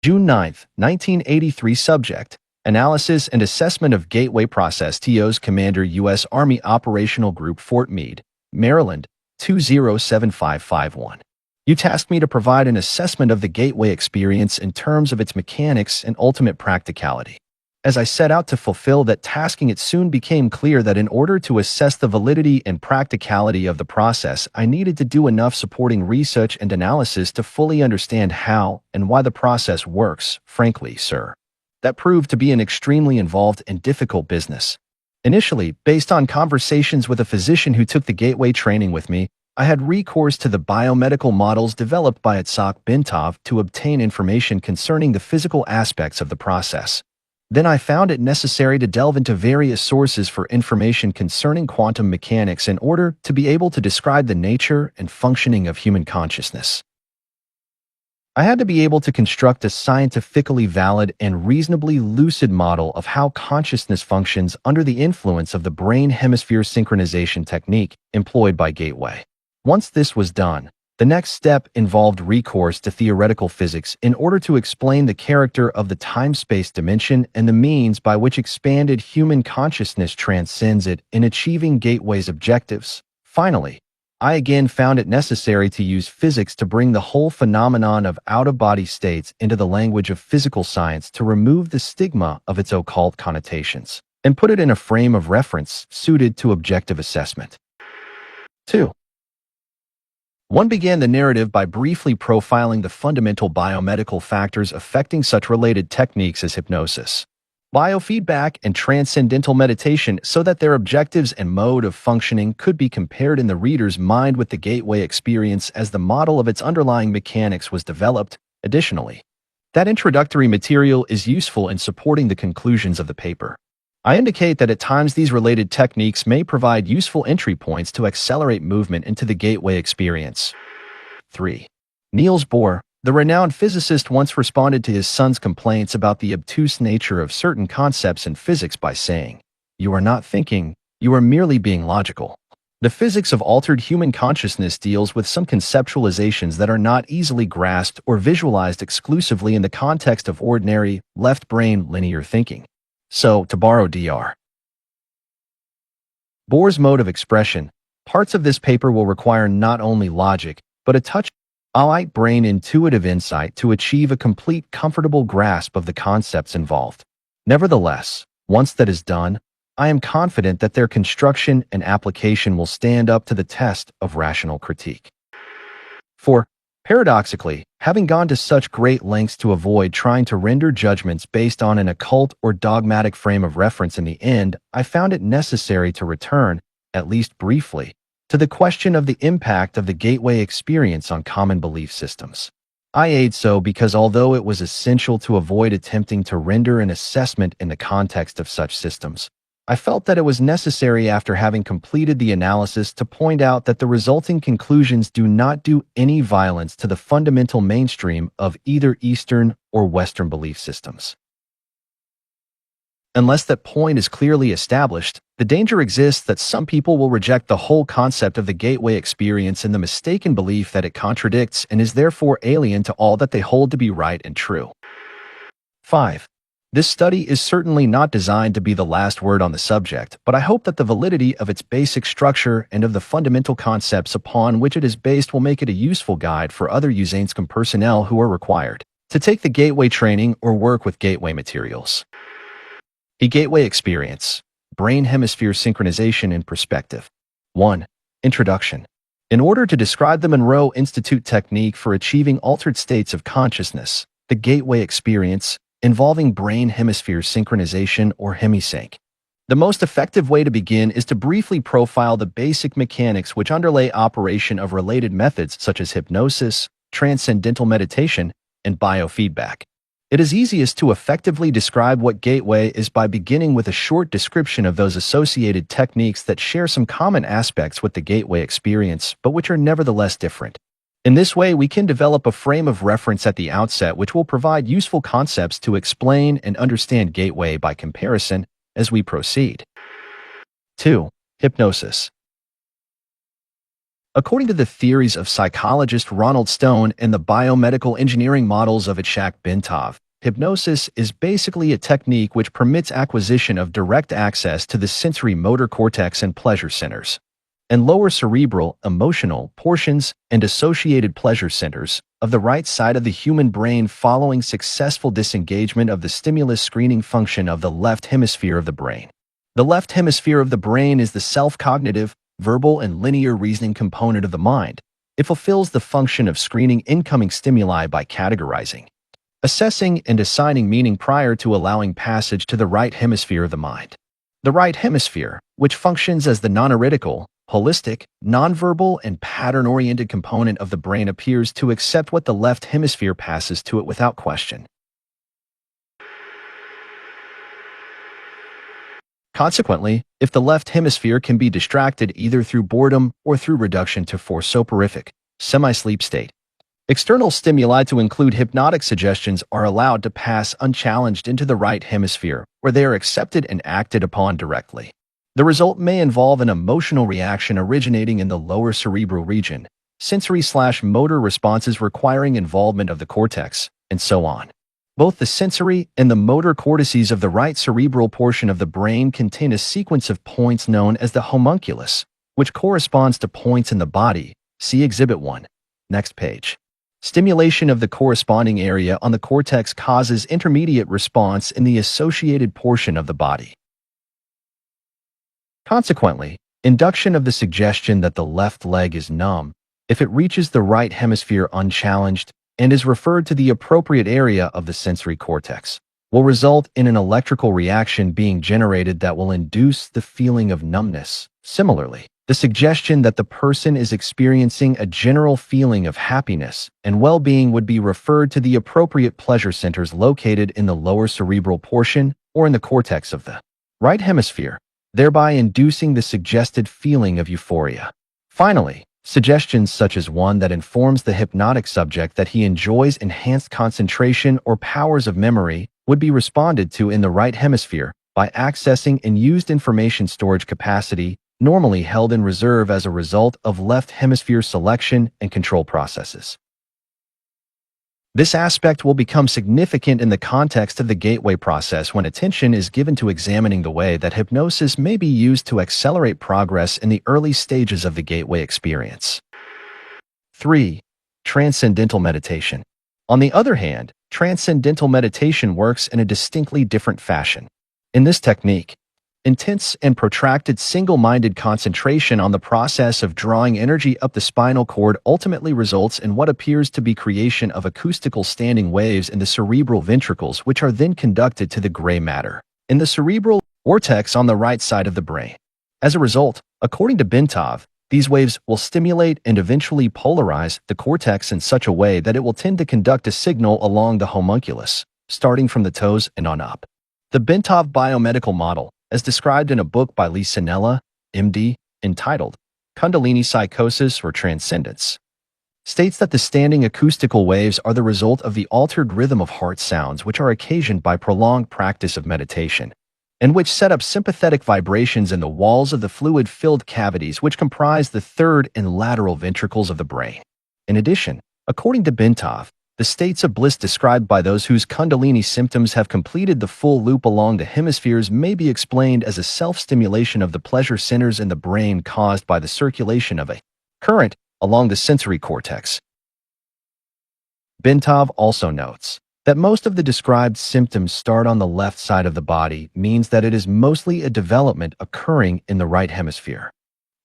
June 9, 1983. Subject: Analysis and Assessment of Gateway Process. TOS Commander, U.S. Army Operational Group, Fort Meade, Maryland, 207551. You tasked me to provide an assessment of the gateway experience in terms of its mechanics and ultimate practicality. As I set out to fulfill that tasking, it soon became clear that in order to assess the validity and practicality of the process, I needed to do enough supporting research and analysis to fully understand how and why the process works. Frankly, sir, that proved to be an extremely involved and difficult business. Initially, based on conversations with a physician who took the gateway training with me, I had recourse to the biomedical models developed by Itzhak Bintov to obtain information concerning the physical aspects of the process. Then I found it necessary to delve into various sources for information concerning quantum mechanics in order to be able to describe the nature and functioning of human consciousness. I had to be able to construct a scientifically valid and reasonably lucid model of how consciousness functions under the influence of the brain hemisphere synchronization technique employed by Gateway. Once this was done, the next step involved recourse to theoretical physics in order to explain the character of the time-space dimension and the means by which expanded human consciousness transcends it in achieving Gateway's objectives. Finally, I again found it necessary to use physics to bring the whole phenomenon of out-of-body states into the language of physical science to remove the stigma of its occult connotations and put it in a frame of reference suited to objective assessment. 2. One began the narrative by briefly profiling the fundamental biomedical factors affecting such related techniques as hypnosis, biofeedback, and transcendental meditation so that their objectives and mode of functioning could be compared in the reader's mind with the gateway experience as the model of its underlying mechanics was developed. Additionally, that introductory material is useful in supporting the conclusions of the paper. I indicate that at times these related techniques may provide useful entry points to accelerate movement into the gateway experience. 3. Niels Bohr, the renowned physicist, once responded to his son's complaints about the obtuse nature of certain concepts in physics by saying, "You are not thinking, you are merely being logical." The physics of altered human consciousness deals with some conceptualizations that are not easily grasped or visualized exclusively in the context of ordinary, left-brain linear thinking. So, to borrow Dr. Bohr's mode of expression, parts of this paper will require not only logic, but a touch of right-brain intuitive insight to achieve a complete, comfortable grasp of the concepts involved. Nevertheless, once that is done, I am confident that their construction and application will stand up to the test of rational critique. 4. Paradoxically, having gone to such great lengths to avoid trying to render judgments based on an occult or dogmatic frame of reference in the end, I found it necessary to return, at least briefly, to the question of the impact of the gateway experience on common belief systems. I aid so because although it was essential to avoid attempting to render an assessment in the context of such systems, I felt that it was necessary after having completed the analysis to point out that the resulting conclusions do not do any violence to the fundamental mainstream of either Eastern or Western belief systems. Unless that point is clearly established, the danger exists that some people will reject the whole concept of the gateway experience in the mistaken belief that it contradicts and is therefore alien to all that they hold to be right and true. 5. This study is certainly not designed to be the last word on the subject, but I hope that the validity of its basic structure and of the fundamental concepts upon which it is based will make it a useful guide for other USANSCOM personnel who are required to take the gateway training or work with gateway materials. A gateway experience, brain hemisphere synchronization in perspective. 1. Introduction. In order to describe the Monroe Institute technique for achieving altered states of consciousness, the gateway experience, involving brain hemisphere synchronization or hemisync. The most effective way to begin is to briefly profile the basic mechanics which underlay operation of related methods such as hypnosis, transcendental meditation, and biofeedback. It is easiest to effectively describe what gateway is by beginning with a short description of those associated techniques that share some common aspects with the gateway experience, but which are nevertheless different. In this way, we can develop a frame of reference at the outset which will provide useful concepts to explain and understand gateway by comparison as we proceed. 2. Hypnosis. According to the theories of psychologist Ronald Stone and the biomedical engineering models of Itzhak Bentov, hypnosis is basically a technique which permits acquisition of direct access to the sensory motor cortex and pleasure centers, and lower cerebral, emotional portions and associated pleasure centers of the right side of the human brain following successful disengagement of the stimulus screening function of the left hemisphere of the brain. The left hemisphere of the brain is the self-cognitive, verbal, and linear reasoning component of the mind. It fulfills the function of screening incoming stimuli by categorizing, assessing, and assigning meaning prior to allowing passage to the right hemisphere of the mind. The right hemisphere, which functions as the non-analytical, holistic, nonverbal, and pattern-oriented component of the brain, appears to accept what the left hemisphere passes to it without question. Consequently, if the left hemisphere can be distracted either through boredom or through reduction to soporific, semi-sleep state, external stimuli to include hypnotic suggestions are allowed to pass unchallenged into the right hemisphere, where they are accepted and acted upon directly. The result may involve an emotional reaction originating in the lower cerebral region, sensory/motor responses requiring involvement of the cortex, and so on. Both the sensory and the motor cortices of the right cerebral portion of the brain contain a sequence of points known as the homunculus, which corresponds to points in the body. See Exhibit 1. Next page. Stimulation of the corresponding area on the cortex causes intermediate response in the associated portion of the body. Consequently, induction of the suggestion that the left leg is numb, if it reaches the right hemisphere unchallenged and is referred to the appropriate area of the sensory cortex, will result in an electrical reaction being generated that will induce the feeling of numbness. Similarly, the suggestion that the person is experiencing a general feeling of happiness and well-being would be referred to the appropriate pleasure centers located in the lower cerebral portion or in the cortex of the right hemisphere, thereby inducing the suggested feeling of euphoria. Finally, suggestions such as one that informs the hypnotic subject that he enjoys enhanced concentration or powers of memory would be responded to in the right hemisphere by accessing unused information storage capacity normally held in reserve as a result of left hemisphere selection and control processes. This aspect will become significant in the context of the gateway process when attention is given to examining the way that hypnosis may be used to accelerate progress in the early stages of the gateway experience. 3. Transcendental meditation. On the other hand, transcendental meditation works in a distinctly different fashion. In this technique, intense and protracted single-minded concentration on the process of drawing energy up the spinal cord ultimately results in what appears to be creation of acoustical standing waves in the cerebral ventricles, which are then conducted to the gray matter in the cerebral cortex on the right side of the brain. As a result, according to Bentov, these waves will stimulate and eventually polarize the cortex in such a way that it will tend to conduct a signal along the homunculus, starting from the toes and on up. The Bentov biomedical model, as described in a book by Lee Sinella, MD, entitled Kundalini Psychosis or Transcendence, states that the standing acoustical waves are the result of the altered rhythm of heart sounds which are occasioned by prolonged practice of meditation, and which set up sympathetic vibrations in the walls of the fluid-filled cavities which comprise the third and lateral ventricles of the brain. In addition, according to Bentov, the states of bliss described by those whose Kundalini symptoms have completed the full loop along the hemispheres may be explained as a self-stimulation of the pleasure centers in the brain caused by the circulation of a current along the sensory cortex. Bentov also notes that most of the described symptoms start on the left side of the body, means that it is mostly a development occurring in the right hemisphere.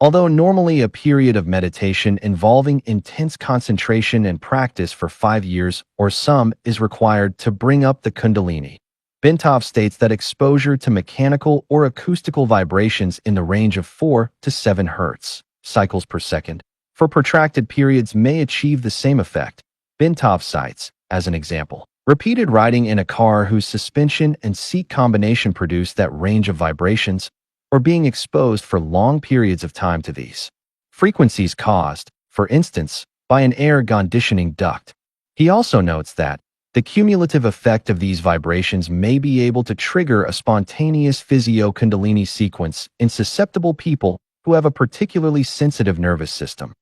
Although normally a period of meditation involving intense concentration and practice for 5 years or some is required to bring up the Kundalini, Bentov states that exposure to mechanical or acoustical vibrations in the range of 4 to 7 Hz cycles per second for protracted periods may achieve the same effect. Bentov cites, as an example, repeated riding in a car whose suspension and seat combination produce that range of vibrations, or being exposed for long periods of time to these frequencies caused, for instance, by an air conditioning duct. He also notes that the cumulative effect of these vibrations may be able to trigger a spontaneous physio-kundalini sequence in susceptible people who have a particularly sensitive nervous system.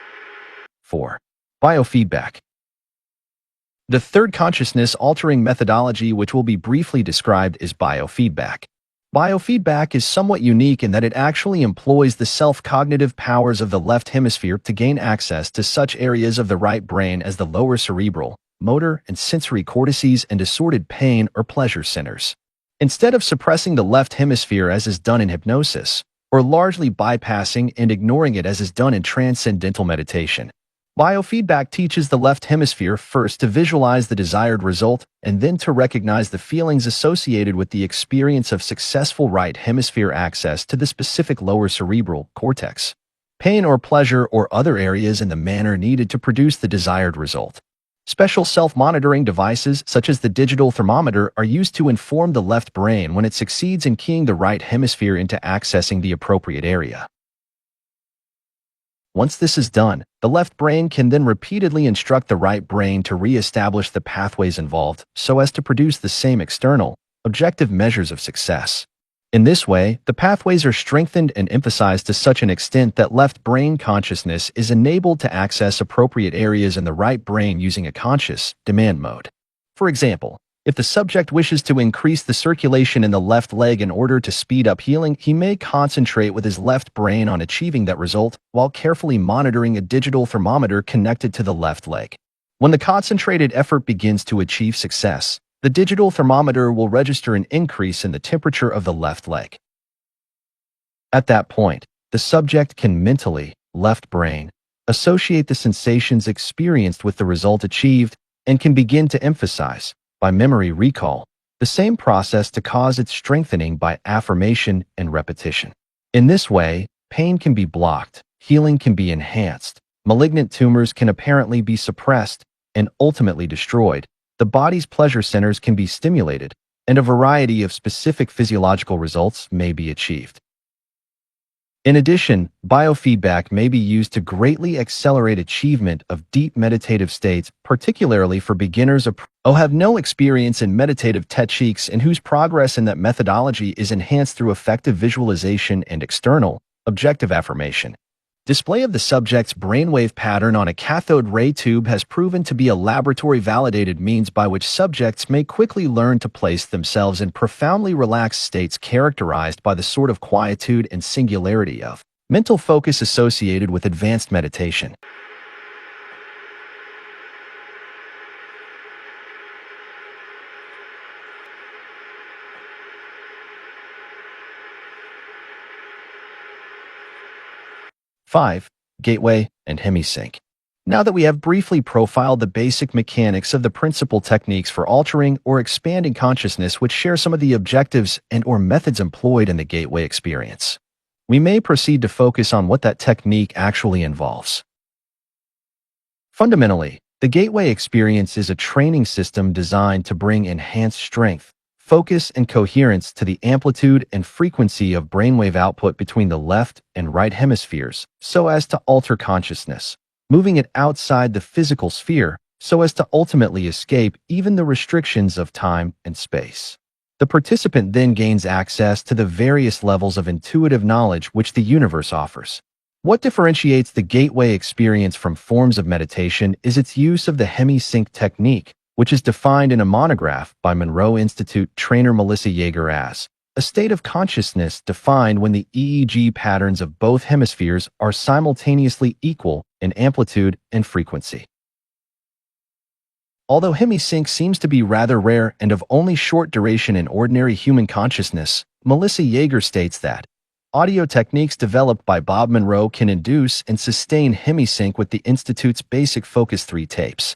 4. Biofeedback. The third consciousness-altering methodology, which will be briefly described, is biofeedback. Biofeedback is somewhat unique in that it actually employs the self-cognitive powers of the left hemisphere to gain access to such areas of the right brain as the lower cerebral, motor, and sensory cortices and assorted pain or pleasure centers. Instead of suppressing the left hemisphere as is done in hypnosis, or largely bypassing and ignoring it as is done in transcendental meditation, biofeedback teaches the left hemisphere first to visualize the desired result and then to recognize the feelings associated with the experience of successful right hemisphere access to the specific lower cerebral cortex, pain or pleasure or other areas in the manner needed to produce the desired result. Special self-monitoring devices such as the digital thermometer are used to inform the left brain when it succeeds in keying the right hemisphere into accessing the appropriate area. Once this is done, the left brain can then repeatedly instruct the right brain to re-establish the pathways involved so as to produce the same external, objective measures of success. In this way, the pathways are strengthened and emphasized to such an extent that left brain consciousness is enabled to access appropriate areas in the right brain using a conscious demand mode. For example, if the subject wishes to increase the circulation in the left leg in order to speed up healing, he may concentrate with his left brain on achieving that result while carefully monitoring a digital thermometer connected to the left leg. When the concentrated effort begins to achieve success, the digital thermometer will register an increase in the temperature of the left leg. At that point, the subject can mentally, left brain, associate the sensations experienced with the result achieved and can begin to emphasize, by memory recall, the same process to cause its strengthening by affirmation and repetition. In this way, pain can be blocked, healing can be enhanced, malignant tumors can apparently be suppressed and ultimately destroyed, the body's pleasure centers can be stimulated, and a variety of specific physiological results may be achieved. In addition, biofeedback may be used to greatly accelerate achievement of deep meditative states, particularly for beginners who have no experience in meditative techniques and whose progress in that methodology is enhanced through effective visualization and external, objective affirmation. Display of the subject's brainwave pattern on a cathode ray tube has proven to be a laboratory-validated means by which subjects may quickly learn to place themselves in profoundly relaxed states characterized by the sort of quietude and singularity of mental focus associated with advanced meditation. Five, gateway and hemisync. Now that we have briefly profiled the basic mechanics of the principal techniques for altering or expanding consciousness which share some of the objectives and/or methods employed in the gateway experience, we may proceed to focus on what that technique actually involves. Fundamentally, the gateway experience is a training system designed to bring enhanced strength, focus, and coherence to the amplitude and frequency of brainwave output between the left and right hemispheres so as to alter consciousness, moving it outside the physical sphere so as to ultimately escape even the restrictions of time and space. The participant then gains access to the various levels of intuitive knowledge which the universe offers. What differentiates the gateway experience from forms of meditation is its use of the hemisync technique, which is defined in a monograph by Monroe Institute trainer Melissa Yeager as a state of consciousness defined when the EEG patterns of both hemispheres are simultaneously equal in amplitude and frequency. Although hemisync seems to be rather rare and of only short duration in ordinary human consciousness, Melissa Yeager states that audio techniques developed by Bob Monroe can induce and sustain hemisync with the Institute's basic Focus 3 tapes.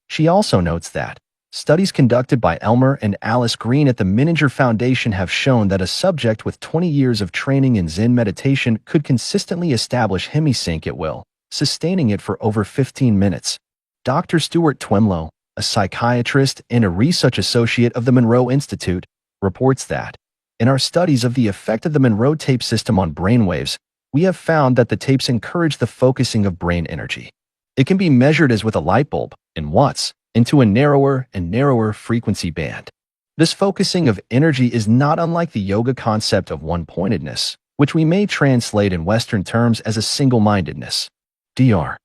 She also notes that studies conducted by Elmer and Alice Green at the Menninger Foundation have shown that a subject with 20 years of training in Zen meditation could consistently establish hemisync at will, sustaining it for over 15 minutes. Dr. Stuart Twemlow, a psychiatrist and a research associate of the Monroe Institute, reports that in our studies of the effect of the Monroe tape system on brainwaves, we have found that the tapes encourage the focusing of brain energy. It can be measured as with a light bulb, in watts, into a narrower and narrower frequency band. This focusing of energy is not unlike the yoga concept of one-pointedness, which we may translate in Western terms as a single-mindedness. Dr.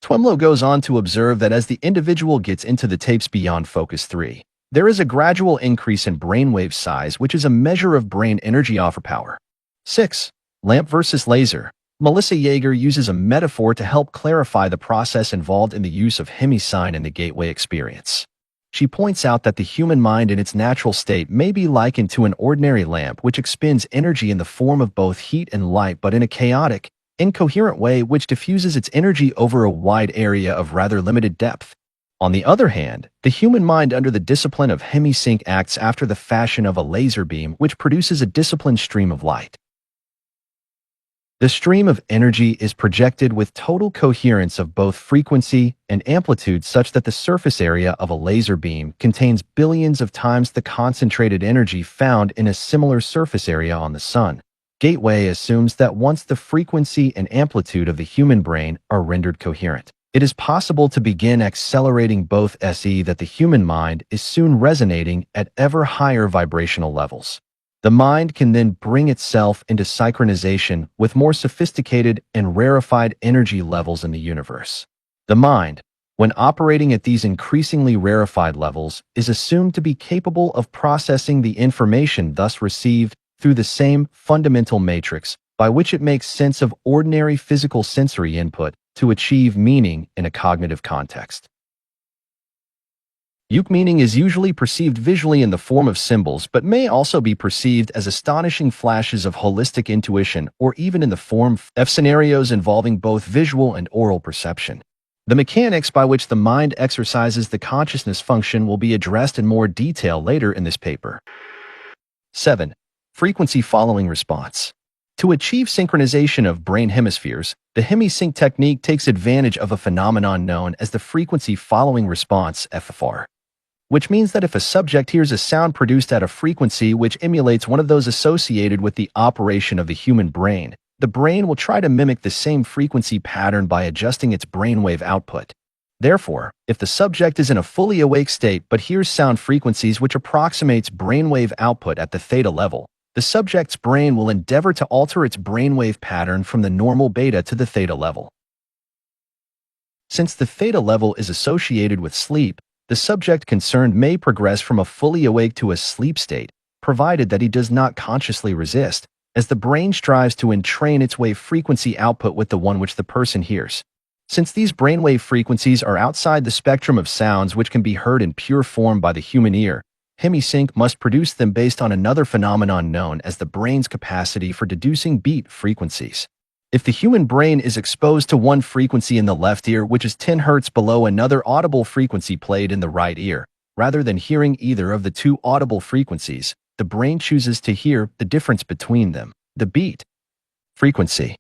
Twemlow goes on to observe that as the individual gets into the tapes beyond focus 3, there is a gradual increase in brainwave size, which is a measure of brain energy overpower. 6. Lamp versus laser. Melissa Yeager uses a metaphor to help clarify the process involved in the use of hemisyn in the gateway experience. She points out that the human mind in its natural state may be likened to an ordinary lamp which expends energy in the form of both heat and light, but in a chaotic, incoherent way which diffuses its energy over a wide area of rather limited depth. On the other hand, the human mind under the discipline of hemisync acts after the fashion of a laser beam which produces a disciplined stream of light. The stream of energy is projected with total coherence of both frequency and amplitude such that the surface area of a laser beam contains billions of times the concentrated energy found in a similar surface area on the Sun. Gateway assumes that once the frequency and amplitude of the human brain are rendered coherent, it is possible to begin accelerating both SE that the human mind is soon resonating at ever higher vibrational levels. The mind can then bring itself into synchronization with more sophisticated and rarefied energy levels in the universe. The mind, when operating at these increasingly rarefied levels, is assumed to be capable of processing the information thus received through the same fundamental matrix by which it makes sense of ordinary physical sensory input to achieve meaning in a cognitive context. Meaning is usually perceived visually in the form of symbols, but may also be perceived as astonishing flashes of holistic intuition or even in the form of scenarios involving both visual and oral perception. The mechanics by which the mind exercises the consciousness function will be addressed in more detail later in this paper. 7. Frequency following response. To achieve synchronization of brain hemispheres, the hemisync technique takes advantage of a phenomenon known as the frequency following response (FFR), which means that if a subject hears a sound produced at a frequency which emulates one of those associated with the operation of the human brain, the brain will try to mimic the same frequency pattern by adjusting its brainwave output. Therefore, if the subject is in a fully awake state but hears sound frequencies which approximates brainwave output at the theta level, the subject's brain will endeavor to alter its brainwave pattern from the normal beta to the theta level. Since the theta level is associated with sleep, the subject concerned may progress from a fully awake to a sleep state, provided that he does not consciously resist, as the brain strives to entrain its wave frequency output with the one which the person hears. Since these brainwave frequencies are outside the spectrum of sounds which can be heard in pure form by the human ear, hemisync must produce them based on another phenomenon known as the brain's capacity for deducing beat frequencies. If the human brain is exposed to one frequency in the left ear which is 10 Hz below another audible frequency played in the right ear, rather than hearing either of the two audible frequencies, the brain chooses to hear the difference between them, the beat frequency.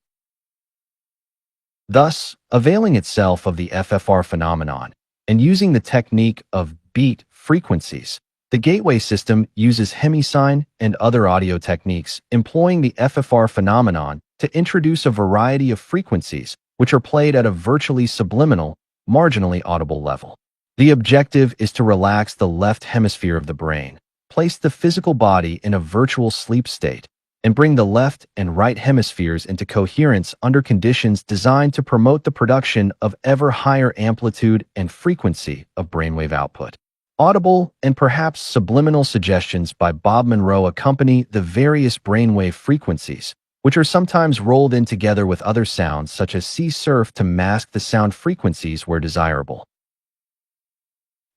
Thus, availing itself of the FFR phenomenon and using the technique of beat frequencies, the gateway system uses hemisyn and other audio techniques employing the FFR phenomenon to introduce a variety of frequencies which are played at a virtually subliminal, marginally audible level. The objective is to relax the left hemisphere of the brain, place the physical body in a virtual sleep state, and bring the left and right hemispheres into coherence under conditions designed to promote the production of ever higher amplitude and frequency of brainwave output. Audible and perhaps subliminal suggestions by Bob Monroe accompany the various brainwave frequencies, which are sometimes rolled in together with other sounds such as sea surf to mask the sound frequencies where desirable.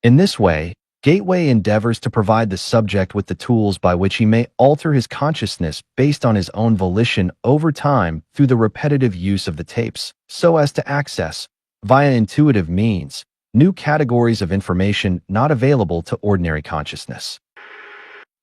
In this way, Gateway endeavors to provide the subject with the tools by which he may alter his consciousness based on his own volition over time through the repetitive use of the tapes, so as to access, via intuitive means, new categories of information not available to ordinary consciousness.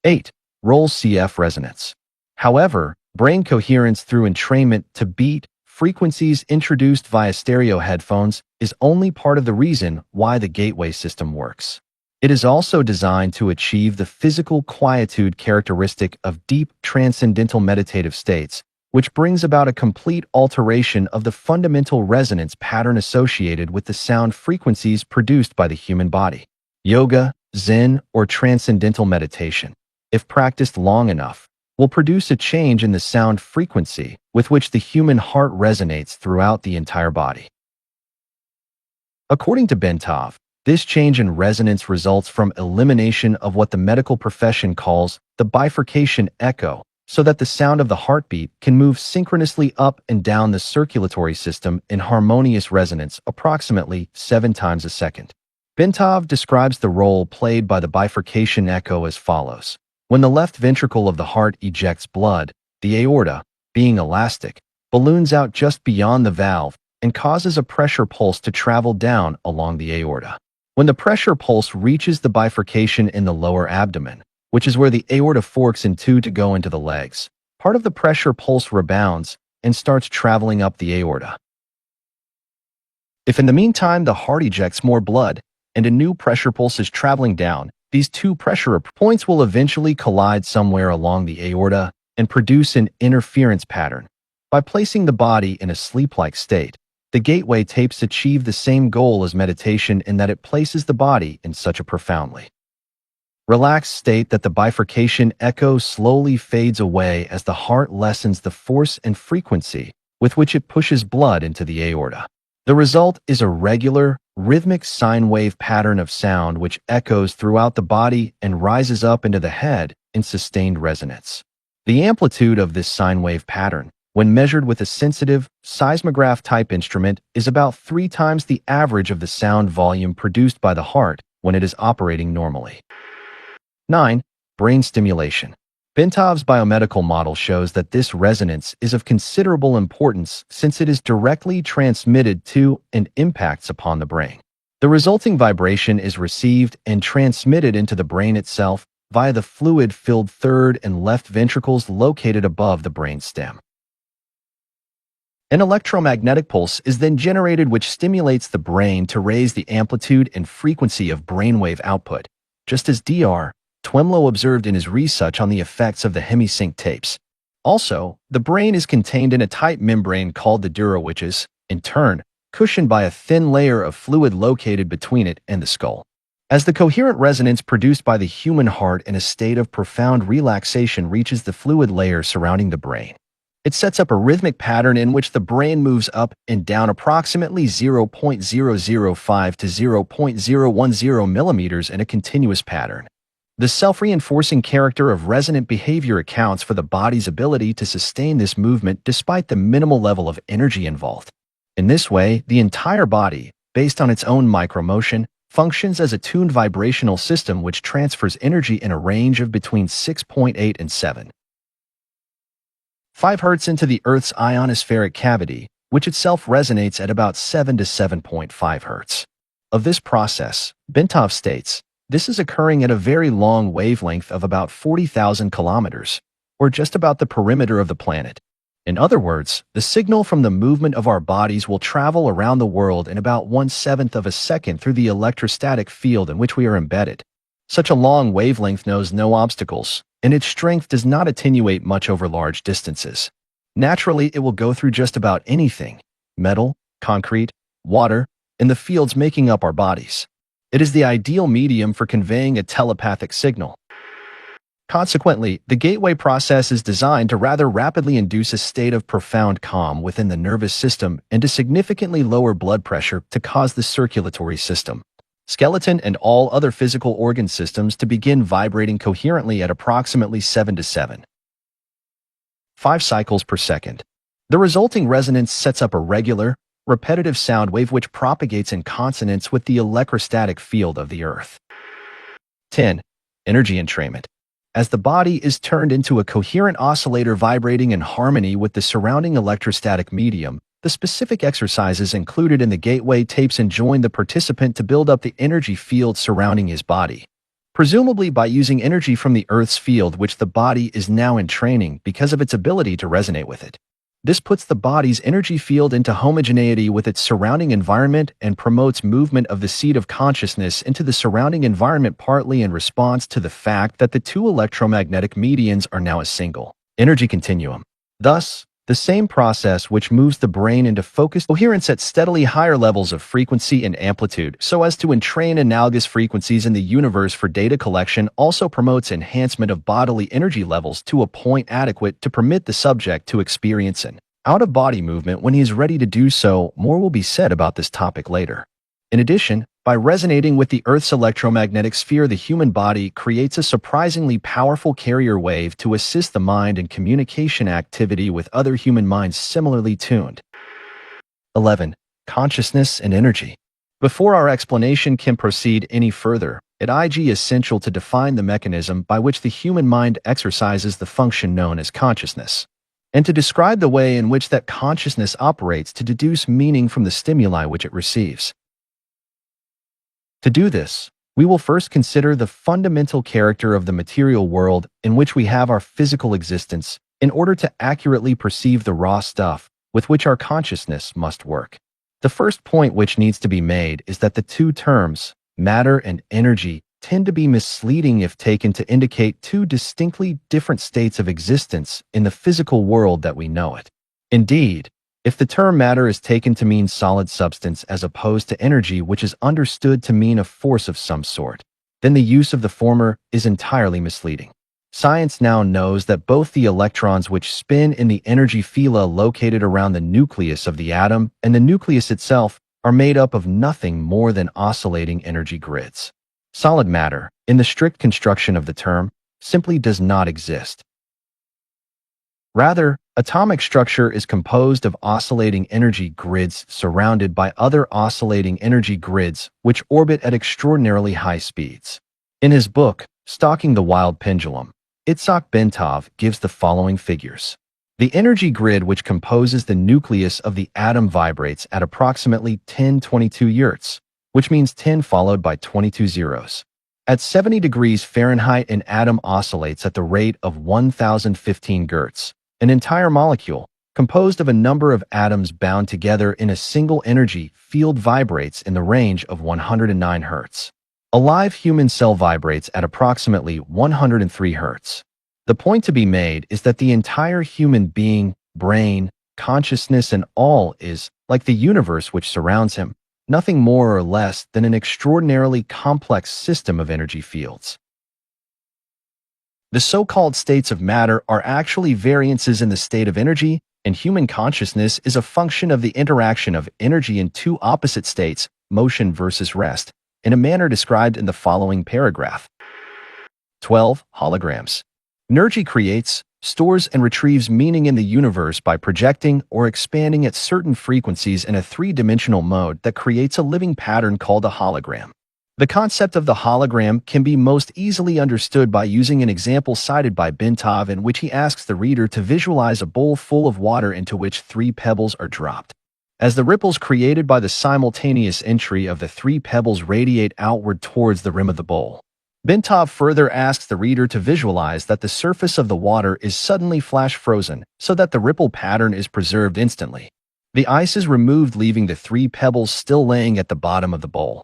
8. Rolls CF resonance. However, brain coherence through entrainment to beat frequencies introduced via stereo headphones is only part of the reason why the gateway system works. It is also designed to achieve the physical quietude characteristic of deep transcendental meditative states, which brings about a complete alteration of the fundamental resonance pattern associated with the sound frequencies produced by the human body. Yoga, Zen, or transcendental meditation, if practiced long enough, will produce a change in the sound frequency with which the human heart resonates throughout the entire body. According to Bentov, this change in resonance results from elimination of what the medical profession calls the bifurcation echo, so that the sound of the heartbeat can move synchronously up and down the circulatory system in harmonious resonance approximately 7 times a second. Bentov describes the role played by the bifurcation echo as follows. When the left ventricle of the heart ejects blood, the aorta, being elastic, balloons out just beyond the valve and causes a pressure pulse to travel down along the aorta. When the pressure pulse reaches the bifurcation in the lower abdomen, which is where the aorta forks in two to go into the legs, part of the pressure pulse rebounds and starts traveling up the aorta. If in the meantime the heart ejects more blood and a new pressure pulse is traveling down, these two pressure points will eventually collide somewhere along the aorta and produce an interference pattern. By placing the body in a sleep-like state, the gateway tapes achieve the same goal as meditation in that it places the body in such a profoundly relaxed state that the bifurcation echo slowly fades away as the heart lessens the force and frequency with which it pushes blood into the aorta. The result is a regular, rhythmic sine wave pattern of sound which echoes throughout the body and rises up into the head in sustained resonance. The amplitude of this sine wave pattern, when measured with a sensitive, seismograph-type instrument, is about 3 times the average of the sound volume produced by the heart when it is operating normally. 9. Brain stimulation. Bentov's biomedical model shows that this resonance is of considerable importance since it is directly transmitted to and impacts upon the brain. The resulting vibration is received and transmitted into the brain itself via the fluid-filled third and left ventricles located above the brain stem. An electromagnetic pulse is then generated which stimulates the brain to raise the amplitude and frequency of brainwave output, just as Dr. Twemlow observed in his research on the effects of the hemisync tapes. Also, the brain is contained in a tight membrane called the dura, which is, in turn, cushioned by a thin layer of fluid located between it and the skull. As the coherent resonance produced by the human heart in a state of profound relaxation reaches the fluid layer surrounding the brain, it sets up a rhythmic pattern in which the brain moves up and down approximately 0.005 to 0.010 millimeters in a continuous pattern. The self-reinforcing character of resonant behavior accounts for the body's ability to sustain this movement despite the minimal level of energy involved. In this way, the entire body, based on its own micromotion, functions as a tuned vibrational system which transfers energy in a range of between 6.8 and 7.5 Hz into the Earth's ionospheric cavity, which itself resonates at about 7 to 7.5 Hz. Of this process, Bentov states, this is occurring at a very long wavelength of about 40,000 kilometers, or just about the perimeter of the planet. In other words, the signal from the movement of our bodies will travel around the world in about 1/7 of a second through the electrostatic field in which we are embedded. Such a long wavelength knows no obstacles, and its strength does not attenuate much over large distances. Naturally, it will go through just about anything: metal, concrete, water, and the fields making up our bodies. It is the ideal medium for conveying a telepathic signal. Consequently, the gateway process is designed to rather rapidly induce a state of profound calm within the nervous system and to significantly lower blood pressure to cause the circulatory system, skeleton, and all other physical organ systems to begin vibrating coherently at approximately 7 to 7.5 cycles per second. The resulting resonance sets up a regular, repetitive sound wave which propagates in consonance with the electrostatic field of the Earth. 10. Energy entrainment. As the body is turned into a coherent oscillator vibrating in harmony with the surrounding electrostatic medium, the specific exercises included in the gateway tapes enjoin the participant to build up the energy field surrounding his body, presumably by using energy from the Earth's field which the body is now in training because of its ability to resonate with it. This puts the body's energy field into homogeneity with its surrounding environment and promotes movement of the seat of consciousness into the surrounding environment, partly in response to the fact that the two electromagnetic medians are now a single energy continuum. Thus, the same process which moves the brain into focused coherence at steadily higher levels of frequency and amplitude so as to entrain analogous frequencies in the universe for data collection also promotes enhancement of bodily energy levels to a point adequate to permit the subject to experience an out-of-body movement when he is ready to do so. More will be said about this topic later. In addition, by resonating with the Earth's electromagnetic sphere, the human body creates a surprisingly powerful carrier wave to assist the mind in communication activity with other human minds similarly tuned. 11. Consciousness and energy. Before our explanation can proceed any further, it is essential to define the mechanism by which the human mind exercises the function known as consciousness, and to describe the way in which that consciousness operates to deduce meaning from the stimuli which it receives. To do this, we will first consider the fundamental character of the material world in which we have our physical existence in order to accurately perceive the raw stuff with which our consciousness must work. The first point which needs to be made is that the two terms, matter and energy, tend to be misleading if taken to indicate two distinctly different states of existence in the physical world that we know it. Indeed, if the term matter is taken to mean solid substance as opposed to energy, which is understood to mean a force of some sort, then the use of the former is entirely misleading. Science now knows that both the electrons which spin in the energy phyla located around the nucleus of the atom and the nucleus itself are made up of nothing more than oscillating energy grids. Solid matter, in the strict construction of the term, simply does not exist. Rather, atomic structure is composed of oscillating energy grids surrounded by other oscillating energy grids which orbit at extraordinarily high speeds. In his book, Stalking the Wild Pendulum, Itzhak Bentov gives the following figures. The energy grid which composes the nucleus of the atom vibrates at approximately 1022 Hz, which means 10 followed by 22 zeros. At 70 degrees Fahrenheit, an atom oscillates at the rate of 1015 Hz. An entire molecule, composed of a number of atoms bound together in a single energy field, vibrates in the range of 109 Hz. A live human cell vibrates at approximately 103 Hz. The point to be made is that the entire human being, brain, consciousness and all is, like the universe which surrounds him, nothing more or less than an extraordinarily complex system of energy fields. The so-called states of matter are actually variances in the state of energy, and human consciousness is a function of the interaction of energy in two opposite states, motion versus rest, in a manner described in the following paragraph. 12. Holograms. Energy creates, stores and retrieves meaning in the universe by projecting or expanding at certain frequencies in a three-dimensional mode that creates a living pattern called a hologram. The concept of the hologram can be most easily understood by using an example cited by Bentov, in which he asks the reader to visualize a bowl full of water into which 3 pebbles are dropped. As the ripples created by the simultaneous entry of the 3 pebbles radiate outward towards the rim of the bowl, Bentov further asks the reader to visualize that the surface of the water is suddenly flash frozen so that the ripple pattern is preserved instantly. The ice is removed, leaving the 3 pebbles still laying at the bottom of the bowl.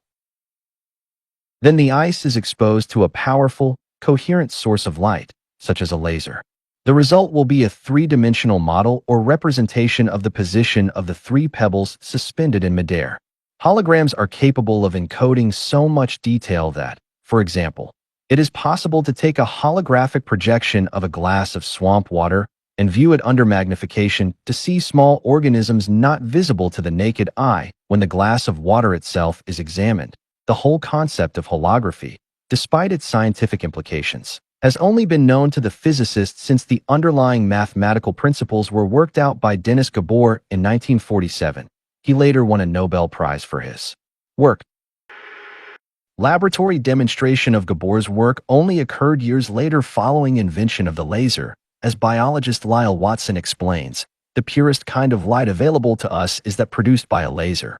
Then the ice is exposed to a powerful, coherent source of light, such as a laser. The result will be a three-dimensional model or representation of the position of the 3 pebbles suspended in midair. Holograms are capable of encoding so much detail that, for example, it is possible to take a holographic projection of a glass of swamp water and view it under magnification to see small organisms not visible to the naked eye when the glass of water itself is examined. The whole concept of holography, despite its scientific implications, has only been known to the physicists since the underlying mathematical principles were worked out by Denis Gabor in 1947. He later won a Nobel Prize for his work. Laboratory demonstration of Gabor's work only occurred years later following invention of the laser. As biologist Lyle Watson explains, the purest kind of light available to us is that produced by a laser,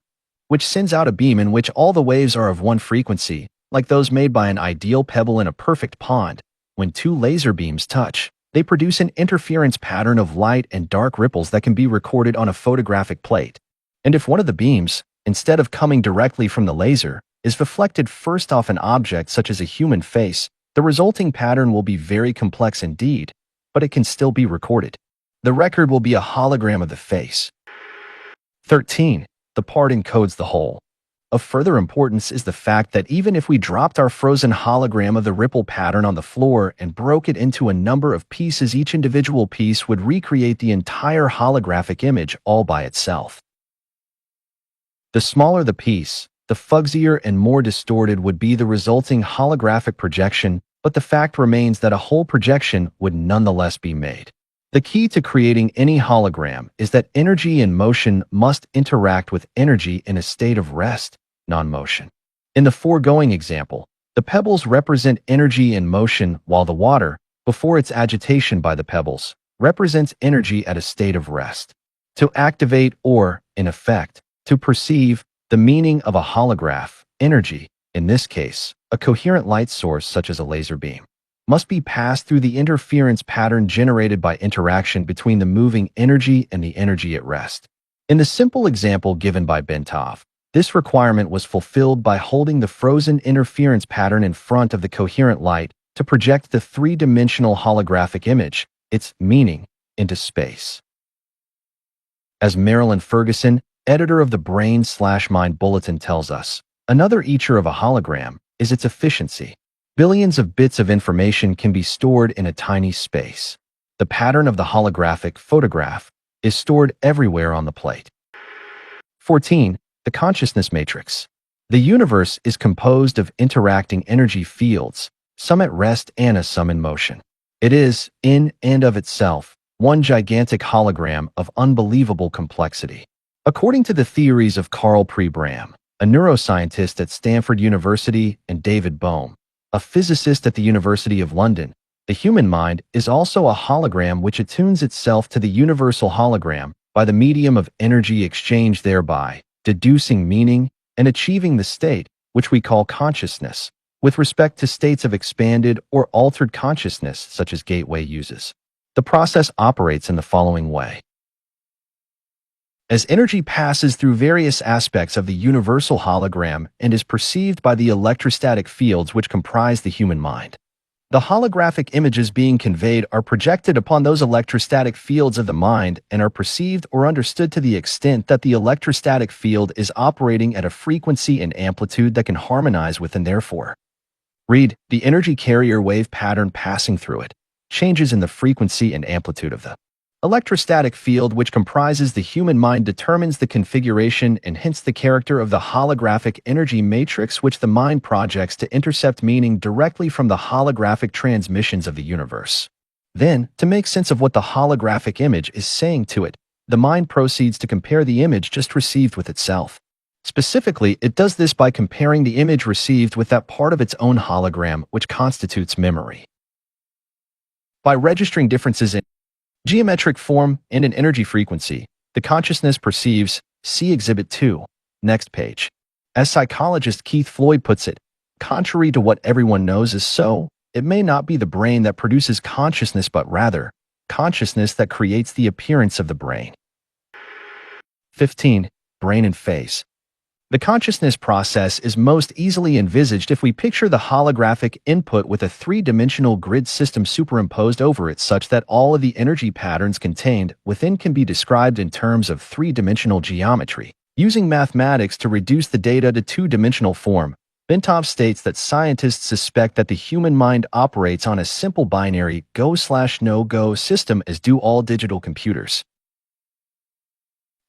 which sends out a beam in which all the waves are of one frequency, like those made by an ideal pebble in a perfect pond. When 2 laser beams touch, they produce an interference pattern of light and dark ripples that can be recorded on a photographic plate. And if one of the beams, instead of coming directly from the laser, is reflected first off an object such as a human face, the resulting pattern will be very complex indeed, but it can still be recorded. The record will be a hologram of the face. 13. The part encodes the whole. Of further importance is the fact that even if we dropped our frozen hologram of the ripple pattern on the floor and broke it into a number of pieces, each individual piece would recreate the entire holographic image all by itself. The smaller the piece, the fuzzier and more distorted would be the resulting holographic projection, but the fact remains that a whole projection would nonetheless be made. The key to creating any hologram is that energy in motion must interact with energy in a state of rest, non-motion. In the foregoing example, the pebbles represent energy in motion while the water, before its agitation by the pebbles, represents energy at a state of rest. To activate or, in effect, to perceive the meaning of a holograph, energy, in this case, a coherent light source such as a laser beam, must be passed through the interference pattern generated by interaction between the moving energy and the energy at rest. In the simple example given by Bentov, this requirement was fulfilled by holding the frozen interference pattern in front of the coherent light to project the three-dimensional holographic image, its meaning, into space. As Marilyn Ferguson, editor of the Brain/Mind Bulletin tells us, another feature of a hologram is its efficiency. Billions of bits of information can be stored in a tiny space. The pattern of the holographic photograph is stored everywhere on the plate. 14. The consciousness matrix. The universe is composed of interacting energy fields, some at rest and some in motion. It is, in and of itself, one gigantic hologram of unbelievable complexity. According to the theories of Carl Pribram, a neuroscientist at Stanford University, and David Bohm, a physicist at the University of London, the human mind is also a hologram which attunes itself to the universal hologram by the medium of energy exchange, thereby deducing meaning and achieving the state, which we call consciousness, with respect to states of expanded or altered consciousness such as Gateway uses. The process operates in the following way. As energy passes through various aspects of the universal hologram and is perceived by the electrostatic fields which comprise the human mind, the holographic images being conveyed are projected upon those electrostatic fields of the mind and are perceived or understood to the extent that the electrostatic field is operating at a frequency and amplitude that can harmonize with and therefore read the energy carrier wave pattern passing through it, changes in the frequency and amplitude of the electrostatic field which comprises the human mind determines the configuration and hence the character of the holographic energy matrix which the mind projects to intercept meaning directly from the holographic transmissions of the universe. Then, to make sense of what the holographic image is saying to it, the mind proceeds to compare the image just received with itself. Specifically, it does this by comparing the image received with that part of its own hologram which constitutes memory. By registering differences in geometric form and in energy frequency, the consciousness perceives, see Exhibit 2, next page. As psychologist Keith Floyd puts it, contrary to what everyone knows is so, it may not be the brain that produces consciousness but rather, consciousness that creates the appearance of the brain. 15. Brain and face. The consciousness process is most easily envisaged if we picture the holographic input with a three-dimensional grid system superimposed over it such that all of the energy patterns contained within can be described in terms of three-dimensional geometry. Using mathematics to reduce the data to two-dimensional form, Bentov states that scientists suspect that the human mind operates on a simple binary go/no-go system as do all digital computers.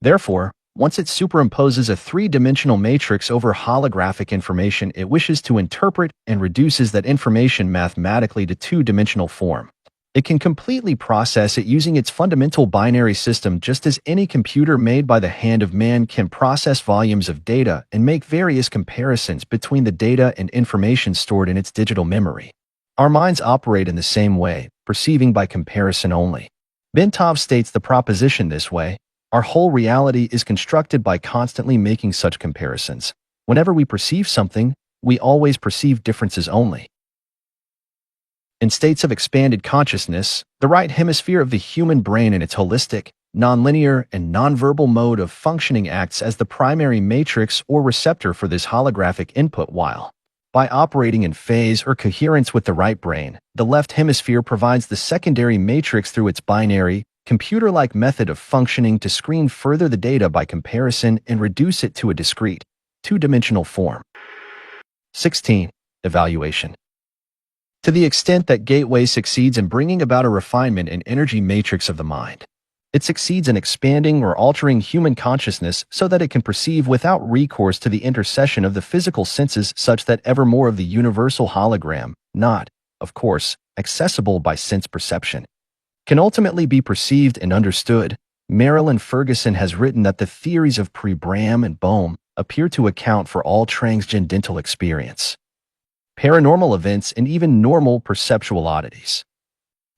Therefore, once it superimposes a three-dimensional matrix over holographic information it wishes to interpret and reduces that information mathematically to two-dimensional form, it can completely process it using its fundamental binary system just as any computer made by the hand of man can process volumes of data and make various comparisons between the data and information stored in its digital memory. Our minds operate in the same way, perceiving by comparison only. Bentov states the proposition this way: our whole reality is constructed by constantly making such comparisons. Whenever we perceive something, we always perceive differences only. In states of expanded consciousness, the right hemisphere of the human brain in its holistic, nonlinear, and nonverbal mode of functioning acts as the primary matrix or receptor for this holographic input while, by operating in phase or coherence with the right brain, the left hemisphere provides the secondary matrix through its binary, computer-like method of functioning to screen further the data by comparison and reduce it to a discrete, two-dimensional form. 16. Evaluation. To the extent that Gateway succeeds in bringing about a refinement in energy matrix of the mind, it succeeds in expanding or altering human consciousness so that it can perceive without recourse to the intercession of the physical senses, such that ever more of the universal hologram, not, of course, accessible by sense perception, can ultimately be perceived and understood. Marilyn Ferguson has written that the theories of Pre-Bram and Bohm appear to account for all transcendental experience, paranormal events, and even normal perceptual oddities.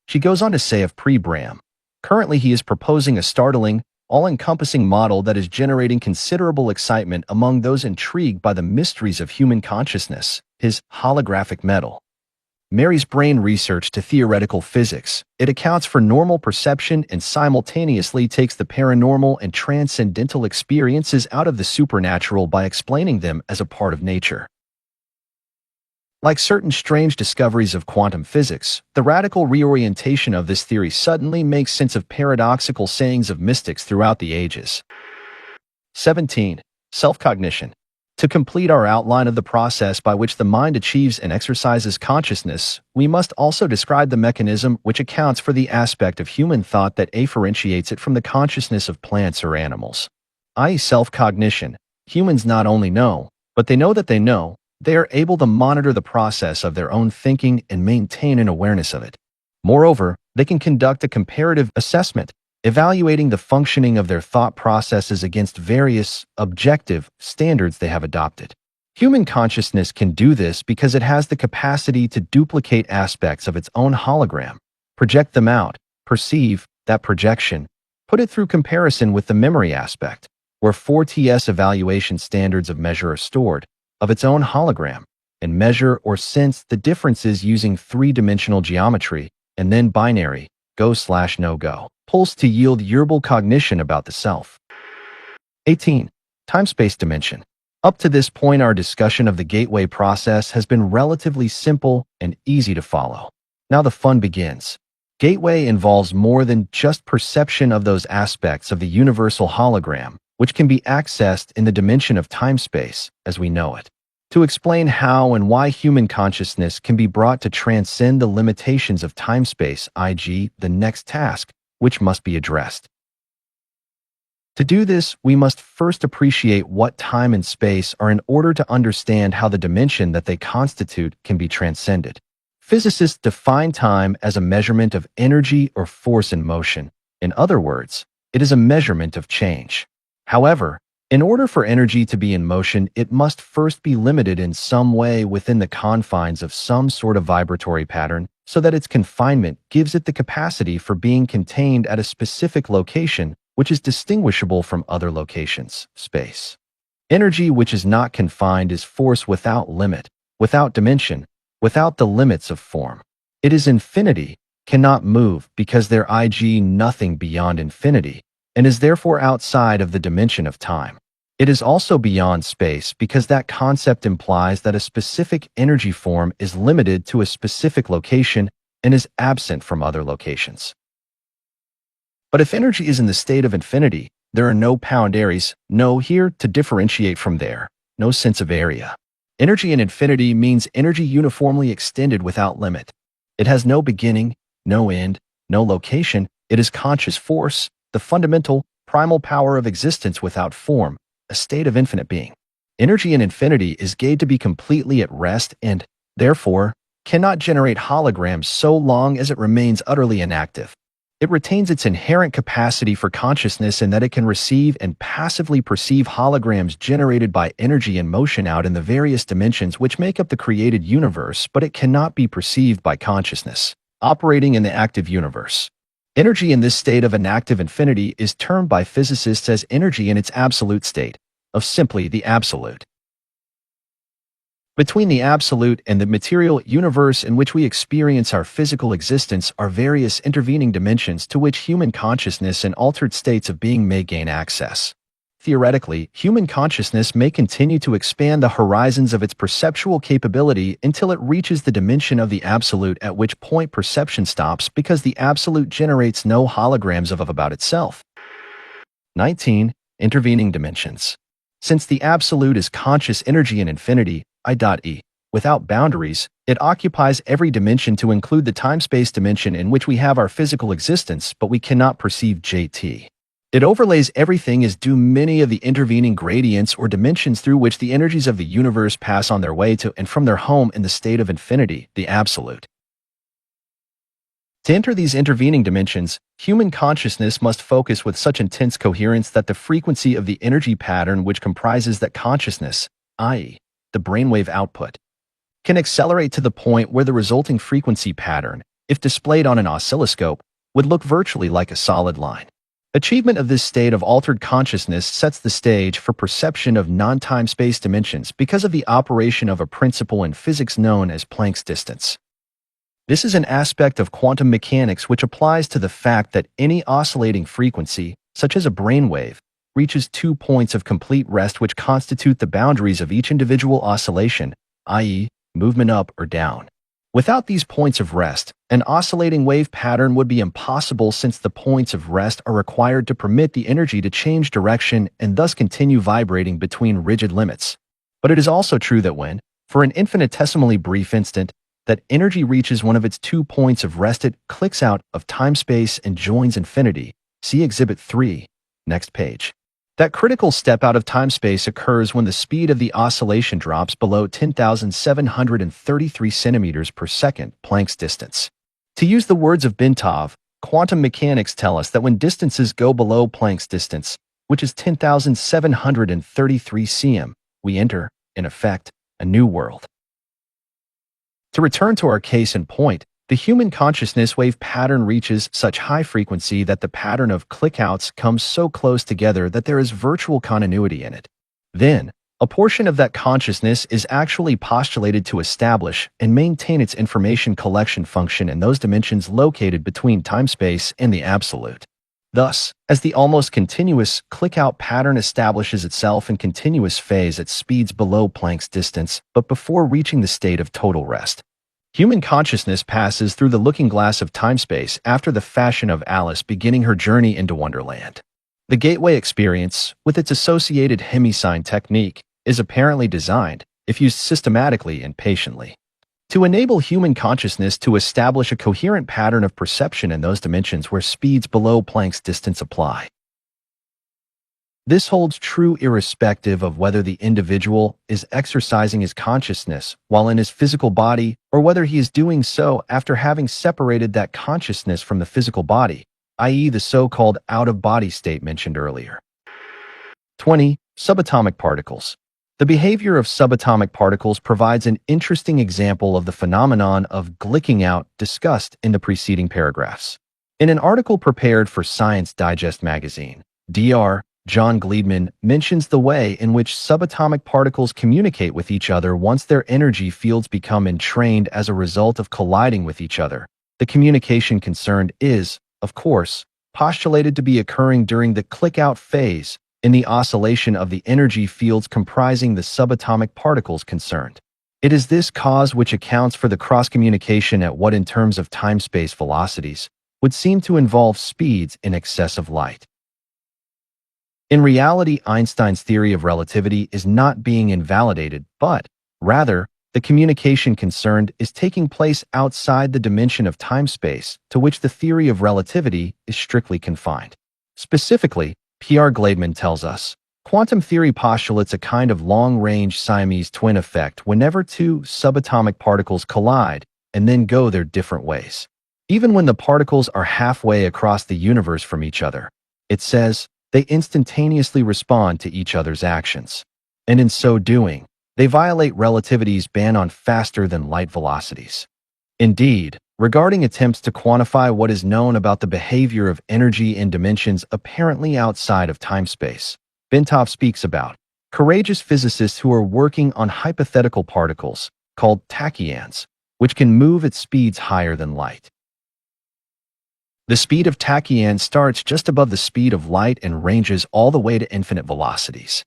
She goes on to say of Pre-Bram, currently he is proposing a startling, all-encompassing model that is generating considerable excitement among those intrigued by the mysteries of human consciousness, his holographic metal. Mary's brain research to theoretical physics. It accounts for normal perception and simultaneously takes the paranormal and transcendental experiences out of the supernatural by explaining them as a part of nature. Like certain strange discoveries of quantum physics, the radical reorientation of this theory suddenly makes sense of paradoxical sayings of mystics throughout the ages. 17. Self-cognition. To complete our outline of the process by which the mind achieves and exercises consciousness, we must also describe the mechanism which accounts for the aspect of human thought that differentiates it from the consciousness of plants or animals, i.e. self-cognition. Humans not only know, but they know that they know. They are able to monitor the process of their own thinking and maintain an awareness of it. Moreover, they can conduct a comparative assessment, evaluating the functioning of their thought processes against various objective standards they have adopted. Human consciousness can do this because it has the capacity to duplicate aspects of its own hologram, project them out, perceive that projection, put it through comparison with the memory aspect, where 4TS evaluation standards of measure are stored, of its own hologram, and measure or sense the differences using three-dimensional geometry, and then binary, go/no-go, pulse to yield verbal cognition about the self. 18. Time-space dimension. Up to this point, our discussion of the gateway process has been relatively simple and easy to follow. Now the fun begins. Gateway involves more than just perception of those aspects of the universal hologram, which can be accessed in the dimension of time-space as we know it. To explain how and why human consciousness can be brought to transcend the limitations of time-space, i.e., the next task, which must be addressed. To do this, we must first appreciate what time and space are in order to understand how the dimension that they constitute can be transcended. Physicists define time as a measurement of energy or force in motion. In other words, it is a measurement of change. However, in order for energy to be in motion, it must first be limited in some way within the confines of some sort of vibratory pattern, so that its confinement gives it the capacity for being contained at a specific location, which is distinguishable from other locations, space. Energy which is not confined is force without limit, without dimension, without the limits of form. It is infinity, cannot move because there is nothing beyond infinity, and is therefore outside of the dimension of time. It is also beyond space because that concept implies that a specific energy form is limited to a specific location and is absent from other locations. But if energy is in the state of infinity, there are no boundaries, no here to differentiate from there, no sense of area. Energy in infinity means energy uniformly extended without limit. It has no beginning, no end, no location. It is conscious force, the fundamental, primal power of existence without form, a state of infinite being. Energy in infinity is gauged to be completely at rest and, therefore, cannot generate holograms so long as it remains utterly inactive. It retains its inherent capacity for consciousness in that it can receive and passively perceive holograms generated by energy in motion out in the various dimensions which make up the created universe, but it cannot be perceived by consciousness, operating in the active universe. Energy in this state of inactive infinity is termed by physicists as energy in its absolute state, of simply the absolute. Between the absolute and the material universe in which we experience our physical existence are various intervening dimensions to which human consciousness and altered states of being may gain access. Theoretically, human consciousness may continue to expand the horizons of its perceptual capability until it reaches the dimension of the absolute, at which point perception stops because the absolute generates no holograms of about itself. 19. Intervening dimensions. Since the absolute is conscious energy in infinity, I.e., without boundaries, it occupies every dimension to include the time-space dimension in which we have our physical existence, but we cannot perceive JT. It overlays everything as do many of the intervening gradients or dimensions through which the energies of the universe pass on their way to and from their home in the state of infinity, the absolute. To enter these intervening dimensions, human consciousness must focus with such intense coherence that the frequency of the energy pattern which comprises that consciousness, i.e., the brainwave output, can accelerate to the point where the resulting frequency pattern, if displayed on an oscilloscope, would look virtually like a solid line. Achievement of this state of altered consciousness sets the stage for perception of non-time-space dimensions because of the operation of a principle in physics known as Planck's distance. This is an aspect of quantum mechanics which applies to the fact that any oscillating frequency, such as a brainwave, reaches 2 points of complete rest which constitute the boundaries of each individual oscillation, i.e., movement up or down. Without these points of rest, an oscillating wave pattern would be impossible since the points of rest are required to permit the energy to change direction and thus continue vibrating between rigid limits. But it is also true that when, for an infinitesimally brief instant, that energy reaches one of its 2 points of rest, it clicks out of time-space and joins infinity. See Exhibit 3, next page. That critical step out of time-space occurs when the speed of the oscillation drops below 10,733 centimeters per second, Planck's distance. To use the words of Bintov, quantum mechanics tell us that when distances go below Planck's distance, which is 10,733 cm, we enter, in effect, a new world. To return to our case in point, the human consciousness wave pattern reaches such high frequency that the pattern of click-outs comes so close together that there is virtual continuity in it. Then, a portion of that consciousness is actually postulated to establish and maintain its information collection function in those dimensions located between time-space and the absolute. Thus, as the almost continuous click-out pattern establishes itself in continuous phase at speeds below Planck's distance, but before reaching the state of total rest, human consciousness passes through the looking glass of time-space after the fashion of Alice beginning her journey into Wonderland. The gateway experience, with its associated hemi-sign technique, is apparently designed, if used systematically and patiently, to enable human consciousness to establish a coherent pattern of perception in those dimensions where speeds below Planck's distance apply. This holds true irrespective of whether the individual is exercising his consciousness while in his physical body or whether he is doing so after having separated that consciousness from the physical body, i.e. the so-called out-of-body state mentioned earlier. 20. Subatomic particles. The behavior of subatomic particles provides an interesting example of the phenomenon of glicking out discussed in the preceding paragraphs. In an article prepared for Science Digest magazine, Dr. John Gleedman mentions the way in which subatomic particles communicate with each other once their energy fields become entrained as a result of colliding with each other. The communication concerned is, of course, postulated to be occurring during the click-out phase in the oscillation of the energy fields comprising the subatomic particles concerned. It is this cause which accounts for the cross-communication at what in terms of time-space velocities would seem to involve speeds in excess of light. In reality, Einstein's theory of relativity is not being invalidated, but, rather, the communication concerned is taking place outside the dimension of time-space to which the theory of relativity is strictly confined. Specifically, P.R. Gleedman tells us, quantum theory postulates a kind of long-range Siamese twin effect whenever two subatomic particles collide and then go their different ways. Even when the particles are halfway across the universe from each other, it says, they instantaneously respond to each other's actions. And in so doing, they violate relativity's ban on faster-than-light velocities. Indeed, regarding attempts to quantify what is known about the behavior of energy in dimensions apparently outside of time-space, Bintov speaks about courageous physicists who are working on hypothetical particles, called tachyons, which can move at speeds higher than light. The speed of tachyon starts just above the speed of light and ranges all the way to infinite velocities.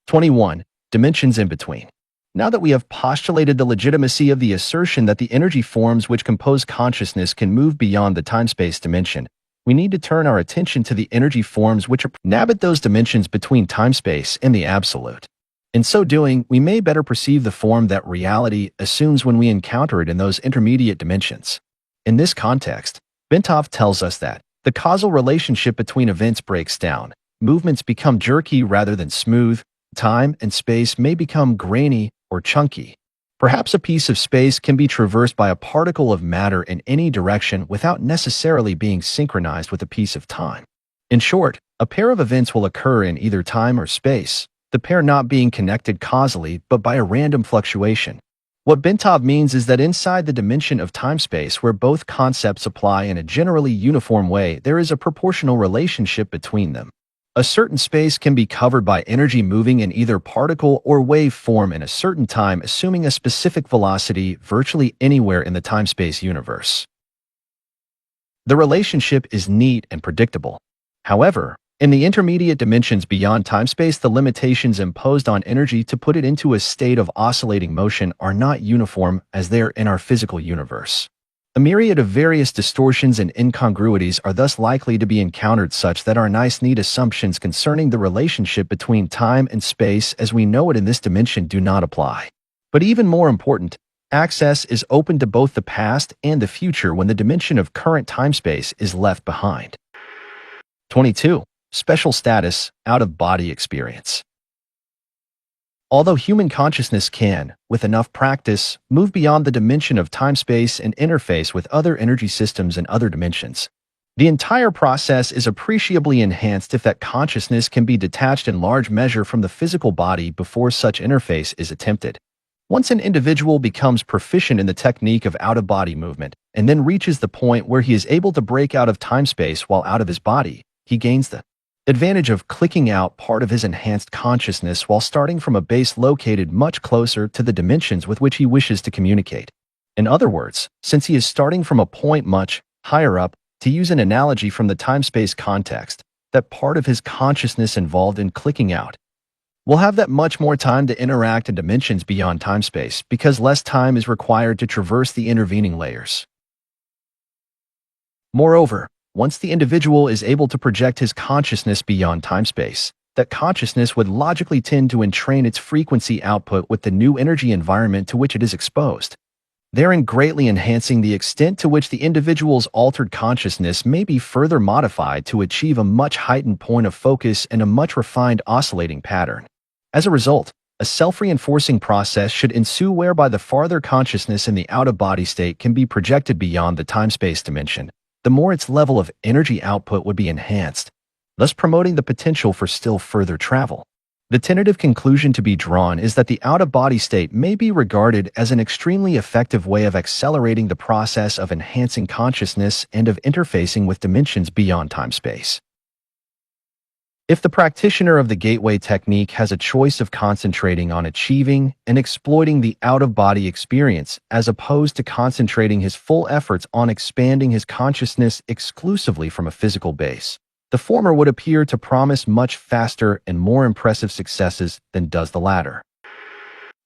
21. Dimensions in between. Now that we have postulated the legitimacy of the assertion that the energy forms which compose consciousness can move beyond the time-space dimension, we need to turn our attention to the energy forms which inhabit those dimensions between time-space and the absolute. In so doing, we may better perceive the form that reality assumes when we encounter it in those intermediate dimensions. In this context, Bentov tells us that the causal relationship between events breaks down, movements become jerky rather than smooth, time and space may become grainy or chunky. Perhaps a piece of space can be traversed by a particle of matter in any direction without necessarily being synchronized with a piece of time. In short, a pair of events will occur in either time or space, the pair not being connected causally but by a random fluctuation. What Bentov means is that inside the dimension of time-space where both concepts apply in a generally uniform way, there is a proportional relationship between them. A certain space can be covered by energy moving in either particle or wave form in a certain time, assuming a specific velocity virtually anywhere in the time-space universe. The relationship is neat and predictable. However, in the intermediate dimensions beyond time-space, the limitations imposed on energy to put it into a state of oscillating motion are not uniform as they are in our physical universe. A myriad of various distortions and incongruities are thus likely to be encountered, such that our nice neat assumptions concerning the relationship between time and space as we know it in this dimension do not apply. But even more important, access is open to both the past and the future when the dimension of current time-space is left behind. 22. Special status, out-of-body experience. Although human consciousness can, with enough practice, move beyond the dimension of time-space and interface with other energy systems in other dimensions, the entire process is appreciably enhanced if that consciousness can be detached in large measure from the physical body before such interface is attempted. Once an individual becomes proficient in the technique of out-of-body movement and then reaches the point where he is able to break out of time-space while out of his body, he gains the advantage of clicking out part of his enhanced consciousness while starting from a base located much closer to the dimensions with which he wishes to communicate. In other words, since he is starting from a point much higher up, to use an analogy from the time-space context, that part of his consciousness involved in clicking out will have that much more time to interact in dimensions beyond time-space because less time is required to traverse the intervening layers. Moreover, once the individual is able to project his consciousness beyond time-space, that consciousness would logically tend to entrain its frequency output with the new energy environment to which it is exposed, therein greatly enhancing the extent to which the individual's altered consciousness may be further modified to achieve a much heightened point of focus and a much refined oscillating pattern. As a result, a self-reinforcing process should ensue whereby the farther consciousness in the out-of-body state can be projected beyond the time-space dimension, the more its level of energy output would be enhanced, thus promoting the potential for still further travel. The tentative conclusion to be drawn is that the out-of-body state may be regarded as an extremely effective way of accelerating the process of enhancing consciousness and of interfacing with dimensions beyond time-space. If the practitioner of the gateway technique has a choice of concentrating on achieving and exploiting the out-of-body experience as opposed to concentrating his full efforts on expanding his consciousness exclusively from a physical base, the former would appear to promise much faster and more impressive successes than does the latter.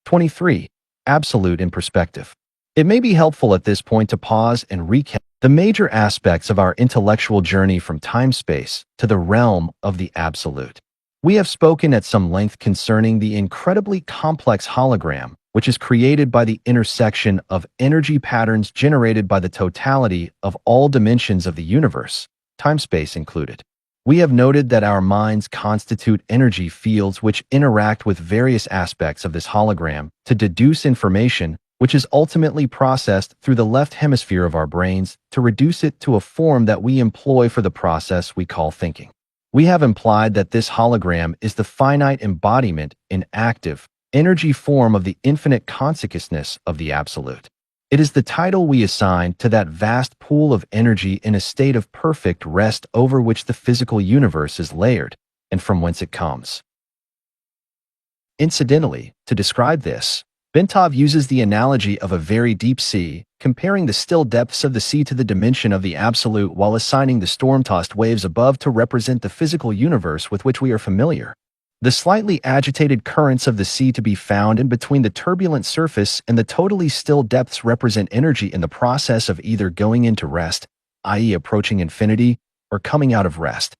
23. Absolute in perspective. It may be helpful at this point to pause and recap the major aspects of our intellectual journey from time-space to the realm of the absolute. We have spoken at some length concerning the incredibly complex hologram, which is created by the intersection of energy patterns generated by the totality of all dimensions of the universe, time-space included. We have noted that our minds constitute energy fields which interact with various aspects of this hologram to deduce information which is ultimately processed through the left hemisphere of our brains to reduce it to a form that we employ for the process we call thinking. We have implied that this hologram is the finite embodiment in active, energy form of the infinite consciousness of the Absolute. It is the title we assign to that vast pool of energy in a state of perfect rest over which the physical universe is layered, and from whence it comes. Incidentally, to describe this, Bentov uses the analogy of a very deep sea, comparing the still depths of the sea to the dimension of the absolute while assigning the storm-tossed waves above to represent the physical universe with which we are familiar. The slightly agitated currents of the sea to be found in between the turbulent surface and the totally still depths represent energy in the process of either going into rest, i.e. approaching infinity, or coming out of rest.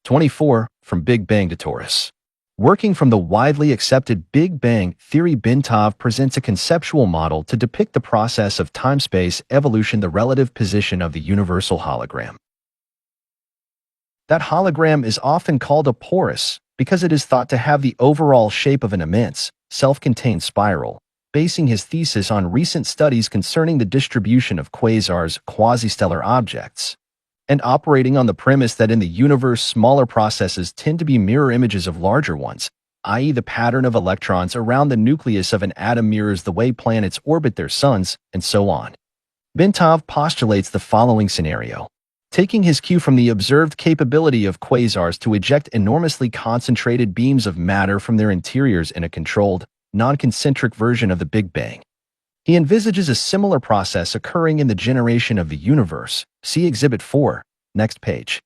24. From Big Bang to Torus. Working from the widely accepted Big Bang theory, Bentov presents a conceptual model to depict the process of time-space evolution, the relative position of the universal hologram. That hologram is often called a porous because it is thought to have the overall shape of an immense, self-contained spiral, basing his thesis on recent studies concerning the distribution of quasars, quasi-stellar objects, and operating on the premise that in the universe smaller processes tend to be mirror images of larger ones, i.e. the pattern of electrons around the nucleus of an atom mirrors the way planets orbit their suns, and so on. Bentov postulates the following scenario. Taking his cue from the observed capability of quasars to eject enormously concentrated beams of matter from their interiors in a controlled, non-concentric version of the Big Bang, he envisages a similar process occurring in the generation of the universe. See Exhibit 4, next page.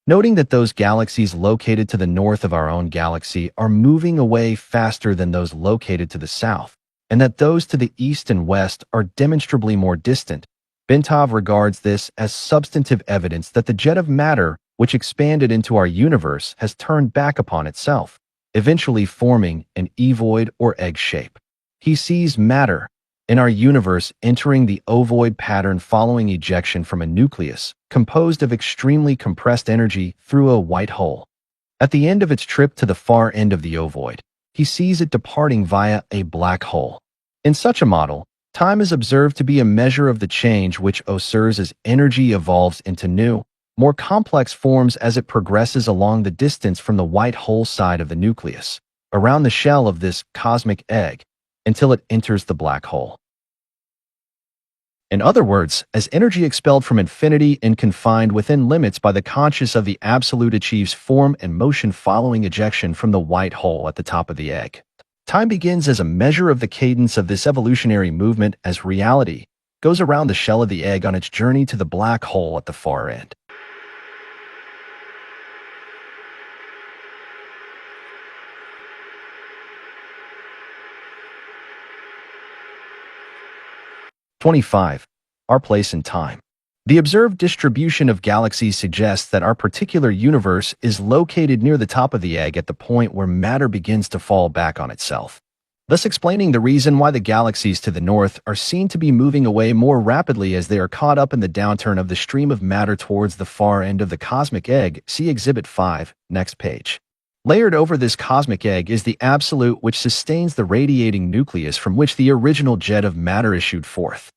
Noting that those galaxies located to the north of our own galaxy are moving away faster than those located to the south, and that those to the east and west are demonstrably more distant, Bentov regards this as substantive evidence that the jet of matter, which expanded into our universe, has turned back upon itself, eventually forming an ovoid or egg shape. He sees matter in our universe entering the ovoid pattern following ejection from a nucleus composed of extremely compressed energy through a white hole. At the end of its trip to the far end of the ovoid, he sees it departing via a black hole. In such a model, time is observed to be a measure of the change which occurs as energy evolves into new, more complex forms as it progresses along the distance from the white hole side of the nucleus, around the shell of this cosmic egg, until it enters the black hole. In other words, as energy expelled from infinity and confined within limits by the conscious of the absolute achieves form and motion following ejection from the white hole at the top of the egg. Time begins as a measure of the cadence of this evolutionary movement as reality goes around the shell of the egg on its journey to the black hole at the far end. '25. Our place in time. The observed distribution of galaxies suggests that our particular universe is located near the top of the egg at the point where matter begins to fall back on itself, thus explaining the reason why the galaxies to the north are seen to be moving away more rapidly as they are caught up in the downturn of the stream of matter towards the far end of the cosmic egg. See Exhibit 5, next page. Layered over this cosmic egg is the absolute which sustains the radiating nucleus from which the original jet of matter issued forth.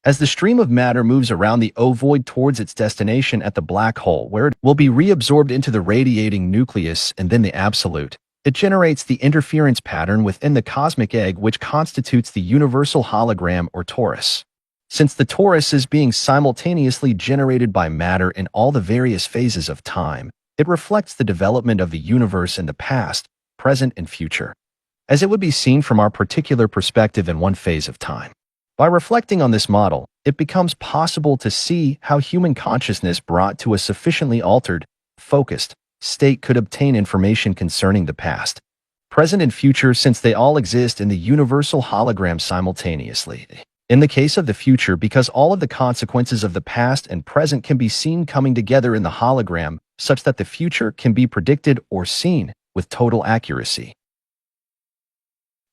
As the stream of matter moves around the ovoid towards its destination at the black hole, where it will be reabsorbed into the radiating nucleus and then the absolute, it generates the interference pattern within the cosmic egg which constitutes the universal hologram or torus. Since the torus is being simultaneously generated by matter in all the various phases of time, it reflects the development of the universe in the past, present, and future, as it would be seen from our particular perspective in one phase of time. By reflecting on this model, it becomes possible to see how human consciousness brought to a sufficiently altered, focused state could obtain information concerning the past, present, and future, since they all exist in the universal hologram simultaneously. In the case of the future, because all of the consequences of the past and present can be seen coming together in the hologram, such that the future can be predicted or seen with total accuracy.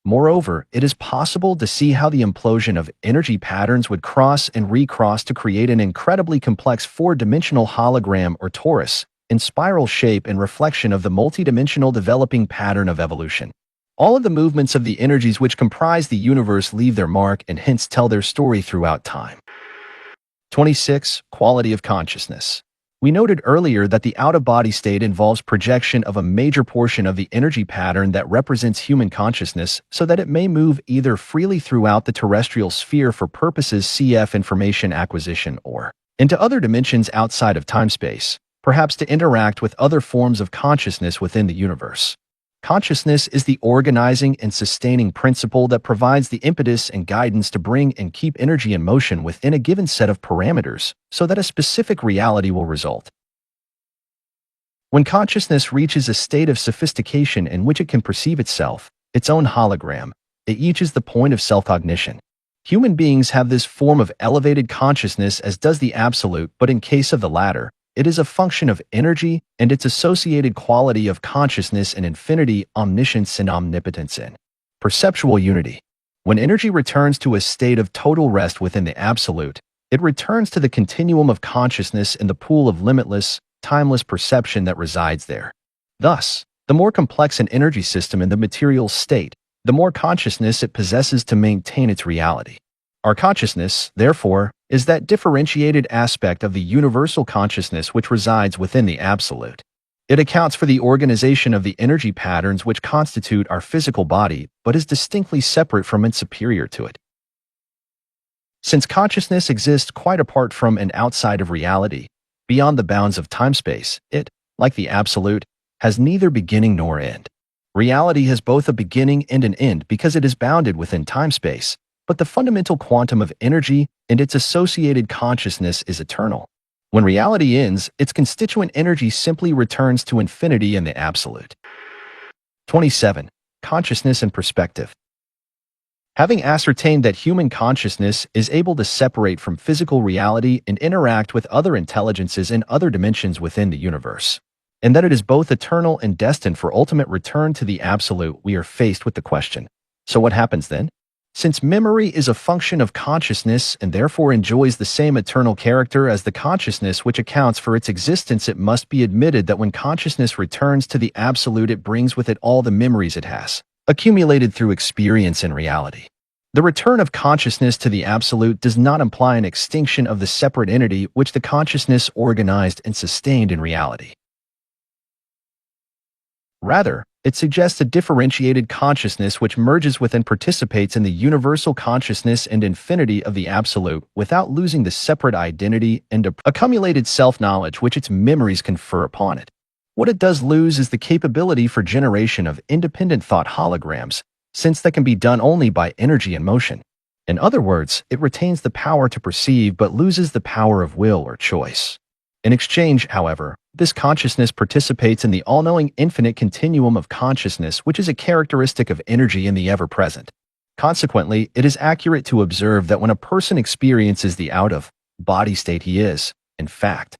Moreover, it is possible to see how the implosion of energy patterns would cross and recross to create an incredibly complex four-dimensional hologram or torus, in spiral shape and reflection of the multidimensional developing pattern of evolution. All of the movements of the energies which comprise the universe leave their mark and hence tell their story throughout time. 26. Quality of consciousness. We noted earlier that the out-of-body state involves projection of a major portion of the energy pattern that represents human consciousness so that it may move either freely throughout the terrestrial sphere for purposes cf. Information acquisition or into other dimensions outside of time-space, perhaps to interact with other forms of consciousness within the universe. Consciousness is the organizing and sustaining principle that provides the impetus and guidance to bring and keep energy in motion within a given set of parameters so that a specific reality will result. When consciousness reaches a state of sophistication in which it can perceive itself, its own hologram, it reaches the point of self-cognition. Human beings have this form of elevated consciousness as does the absolute, but in case of the latter, it is a function of energy and its associated quality of consciousness and infinity, omniscience and omnipotence in perceptual unity. When energy returns to a state of total rest within the absolute, it returns to the continuum of consciousness in the pool of limitless, timeless perception that resides there. Thus, the more complex an energy system in the material state, the more consciousness it possesses to maintain its reality. Our consciousness, therefore, is that differentiated aspect of the universal consciousness which resides within the absolute. It accounts for the organization of the energy patterns which constitute our physical body, but is distinctly separate from and superior to it. Since consciousness exists quite apart from and outside of reality, beyond the bounds of time-space, it, like the absolute, has neither beginning nor end. Reality has both a beginning and an end because it is bounded within time-space, but the fundamental quantum of energy and its associated consciousness is eternal. When reality ends, its constituent energy simply returns to infinity in the absolute. 27. Consciousness and perspective. Having ascertained that human consciousness is able to separate from physical reality and interact with other intelligences in other dimensions within the universe, and that it is both eternal and destined for ultimate return to the absolute, we are faced with the question, so what happens then? Since memory is a function of consciousness and therefore enjoys the same eternal character as the consciousness which accounts for its existence, it must be admitted that when consciousness returns to the absolute, it brings with it all the memories it has accumulated through experience and reality. The return of consciousness to the absolute does not imply an extinction of the separate entity which the consciousness organized and sustained in reality. Rather, it suggests a differentiated consciousness which merges with and participates in the universal consciousness and infinity of the absolute without losing the separate identity and accumulated self-knowledge which its memories confer upon it. What it does lose is the capability for generation of independent thought holograms, since that can be done only by energy and motion. In other words, it retains the power to perceive but loses the power of will or choice. In exchange, however, this consciousness participates in the all-knowing infinite continuum of consciousness, which is a characteristic of energy in the ever-present. Consequently, it is accurate to observe that when a person experiences the out-of-body state, he is, in fact,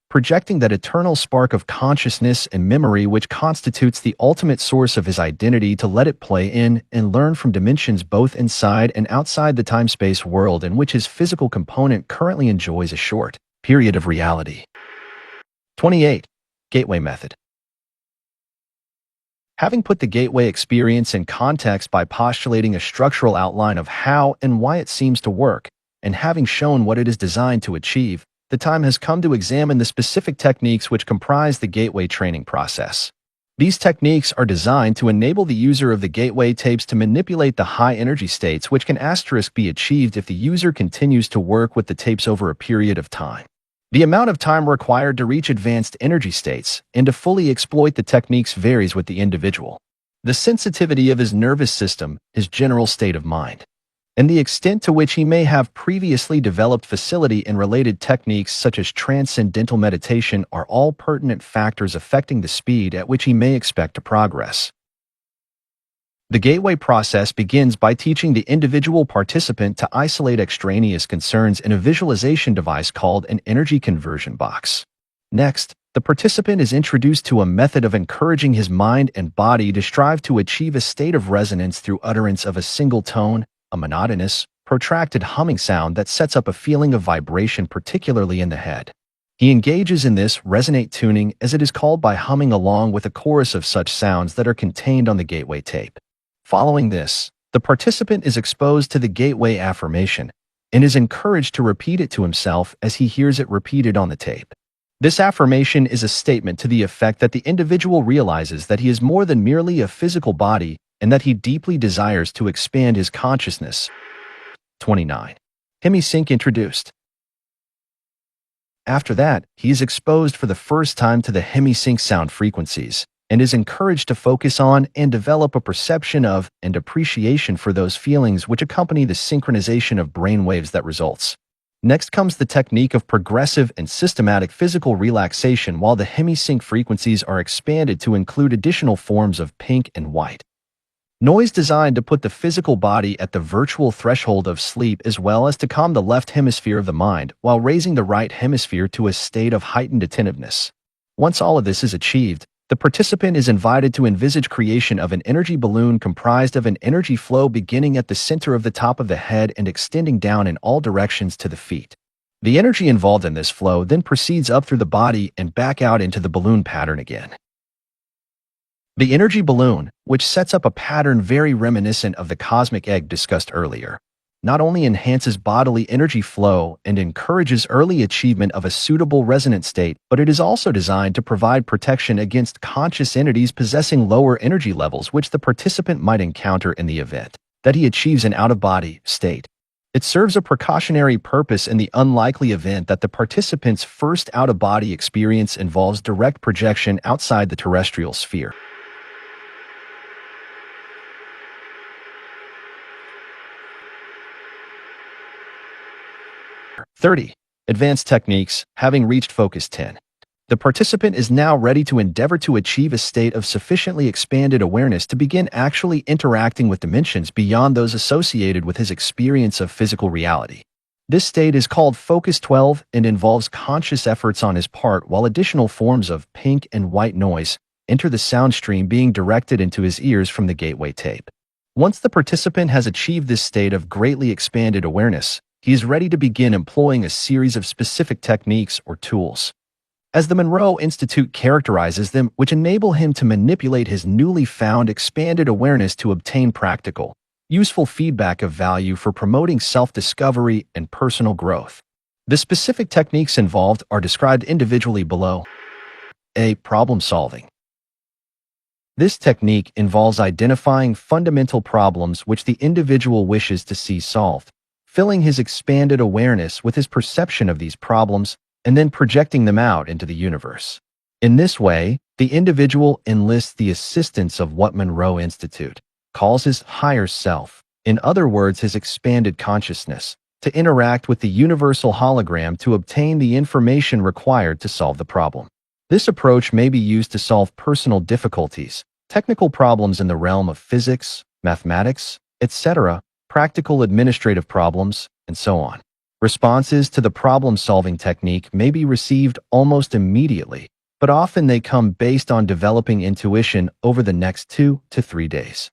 projecting that eternal spark of consciousness and memory which constitutes the ultimate source of his identity to let it play in and learn from dimensions both inside and outside the time-space world in which his physical component currently enjoys a short period of reality. 28. Gateway method. Having put the gateway experience in context by postulating a structural outline of how and why it seems to work, and having shown what it is designed to achieve, the time has come to examine the specific techniques which comprise the gateway training process. These techniques are designed to enable the user of the gateway tapes to manipulate the high energy states which can be achieved if the user continues to work with the tapes over a period of time. The amount of time required to reach advanced energy states and to fully exploit the techniques varies with the individual, the sensitivity of his nervous system, his general state of mind, and the extent to which he may have previously developed facility in related techniques such as transcendental meditation are all pertinent factors affecting the speed at which he may expect to progress. The gateway process begins by teaching the individual participant to isolate extraneous concerns in a visualization device called an energy conversion box. Next, the participant is introduced to a method of encouraging his mind and body to strive to achieve a state of resonance through utterance of a single tone, a monotonous, protracted humming sound that sets up a feeling of vibration, particularly in the head. He engages in this resonate tuning, as it is called, by humming along with a chorus of such sounds that are contained on the gateway tape. Following this, the participant is exposed to the gateway affirmation and is encouraged to repeat it to himself as he hears it repeated on the tape. This affirmation is a statement to the effect that the individual realizes that he is more than merely a physical body and that he deeply desires to expand his consciousness. 29. Hemisync introduced. After that, he is exposed for the first time to the hemisync sound frequencies, and is encouraged to focus on and develop a perception of and appreciation for those feelings which accompany the synchronization of brain waves that results. Next comes the technique of progressive and systematic physical relaxation while the hemisync frequencies are expanded to include additional forms of pink and white noise designed to put the physical body at the virtual threshold of sleep as well as to calm the left hemisphere of the mind while raising the right hemisphere to a state of heightened attentiveness. Once all of this is achieved, the participant is invited to envisage creation of an energy balloon comprised of an energy flow beginning at the center of the top of the head and extending down in all directions to the feet. The energy involved in this flow then proceeds up through the body and back out into the balloon pattern again. The energy balloon, which sets up a pattern very reminiscent of the cosmic egg discussed earlier, not only enhances bodily energy flow and encourages early achievement of a suitable resonant state, but it is also designed to provide protection against conscious entities possessing lower energy levels which the participant might encounter in the event that he achieves an out-of-body state. It serves a precautionary purpose in the unlikely event that the participant's first out-of-body experience involves direct projection outside the terrestrial sphere. 30. Advanced techniques, having reached focus 10. The participant is now ready to endeavor to achieve a state of sufficiently expanded awareness to begin actually interacting with dimensions beyond those associated with his experience of physical reality. This state is called Focus 12 and involves conscious efforts on his part while additional forms of pink and white noise enter the sound stream being directed into his ears from the gateway tape. Once the participant has achieved this state of greatly expanded awareness, he is ready to begin employing a series of specific techniques or tools, as the Monroe Institute characterizes them, which enable him to manipulate his newly found expanded awareness to obtain practical, useful feedback of value for promoting self-discovery and personal growth. The specific techniques involved are described individually below. A. Problem solving. This technique involves identifying fundamental problems which the individual wishes to see solved, filling his expanded awareness with his perception of these problems, and then projecting them out into the universe. In this way, the individual enlists the assistance of what Monroe Institute calls his higher self, in other words, his expanded consciousness, to interact with the universal hologram to obtain the information required to solve the problem. This approach may be used to solve personal difficulties, technical problems in the realm of physics, mathematics, etc., practical administrative problems, and so on. Responses to the problem-solving technique may be received almost immediately, but often they come based on developing intuition over the next 2 to 3 days.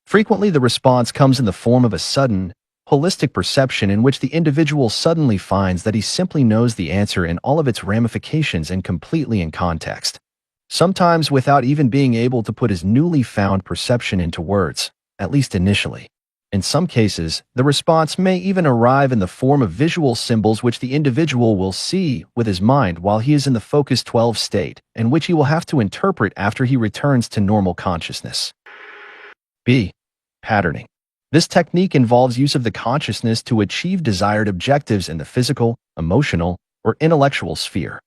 Frequently, the response comes in the form of a sudden, holistic perception in which the individual suddenly finds that he simply knows the answer in all of its ramifications and completely in context, sometimes without even being able to put his newly found perception into words, at least initially. In some cases, the response may even arrive in the form of visual symbols which the individual will see with his mind while he is in the Focus 12 state, and which he will have to interpret after he returns to normal consciousness. B. Patterning. This technique involves use of the consciousness to achieve desired objectives in the physical, emotional, or intellectual sphere.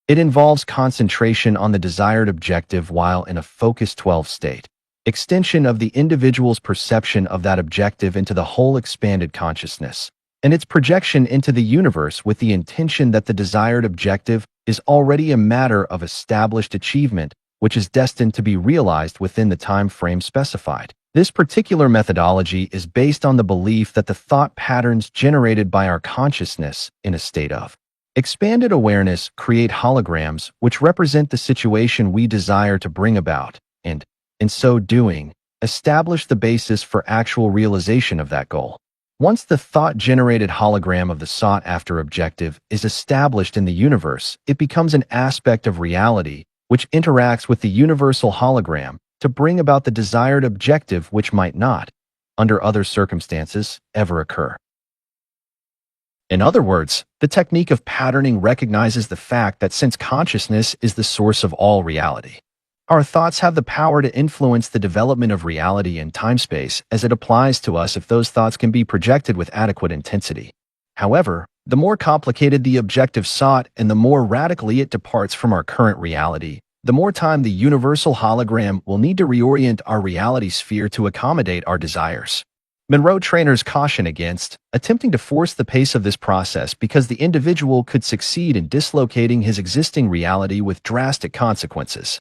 It involves concentration on the desired objective while in a Focus 12 state, extension of the individual's perception of that objective into the whole expanded consciousness, and its projection into the universe with the intention that the desired objective is already a matter of established achievement, which is destined to be realized within the time frame specified. This particular methodology is based on the belief that the thought patterns generated by our consciousness in a state of expanded awareness create holograms which represent the situation we desire to bring about, and, in so doing, establish the basis for actual realization of that goal. Once the thought-generated hologram of the sought-after objective is established in the universe, it becomes an aspect of reality which interacts with the universal hologram to bring about the desired objective which might not, under other circumstances, ever occur. In other words, the technique of patterning recognizes the fact that since consciousness is the source of all reality, our thoughts have the power to influence the development of reality in time-space as it applies to us if those thoughts can be projected with adequate intensity. However, the more complicated the objective sought and the more radically it departs from our current reality, the more time the universal hologram will need to reorient our reality sphere to accommodate our desires. Monroe trainers caution against attempting to force the pace of this process because the individual could succeed in dislocating his existing reality with drastic consequences.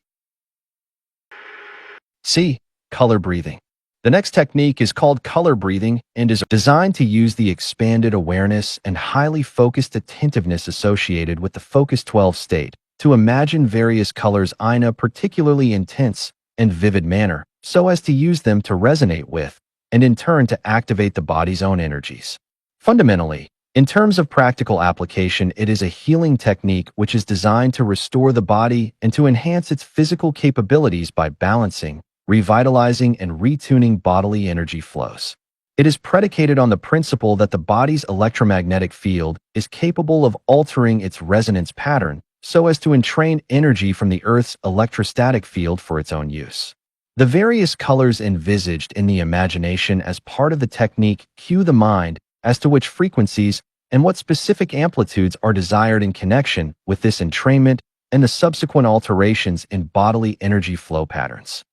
C. Color breathing. The next technique is called color breathing and is designed to use the expanded awareness and highly focused attentiveness associated with the Focus 12 state to imagine various colors in a particularly intense and vivid manner so as to use them to resonate with and in turn to activate the body's own energies. Fundamentally, in terms of practical application, it is a healing technique which is designed to restore the body and to enhance its physical capabilities by balancing, revitalizing, and retuning bodily energy flows. It is predicated on the principle that the body's electromagnetic field is capable of altering its resonance pattern so as to entrain energy from the Earth's electrostatic field for its own use. The various colors envisaged in the imagination as part of the technique cue the mind as to which frequencies and what specific amplitudes are desired in connection with this entrainment and the subsequent alterations in bodily energy flow patterns.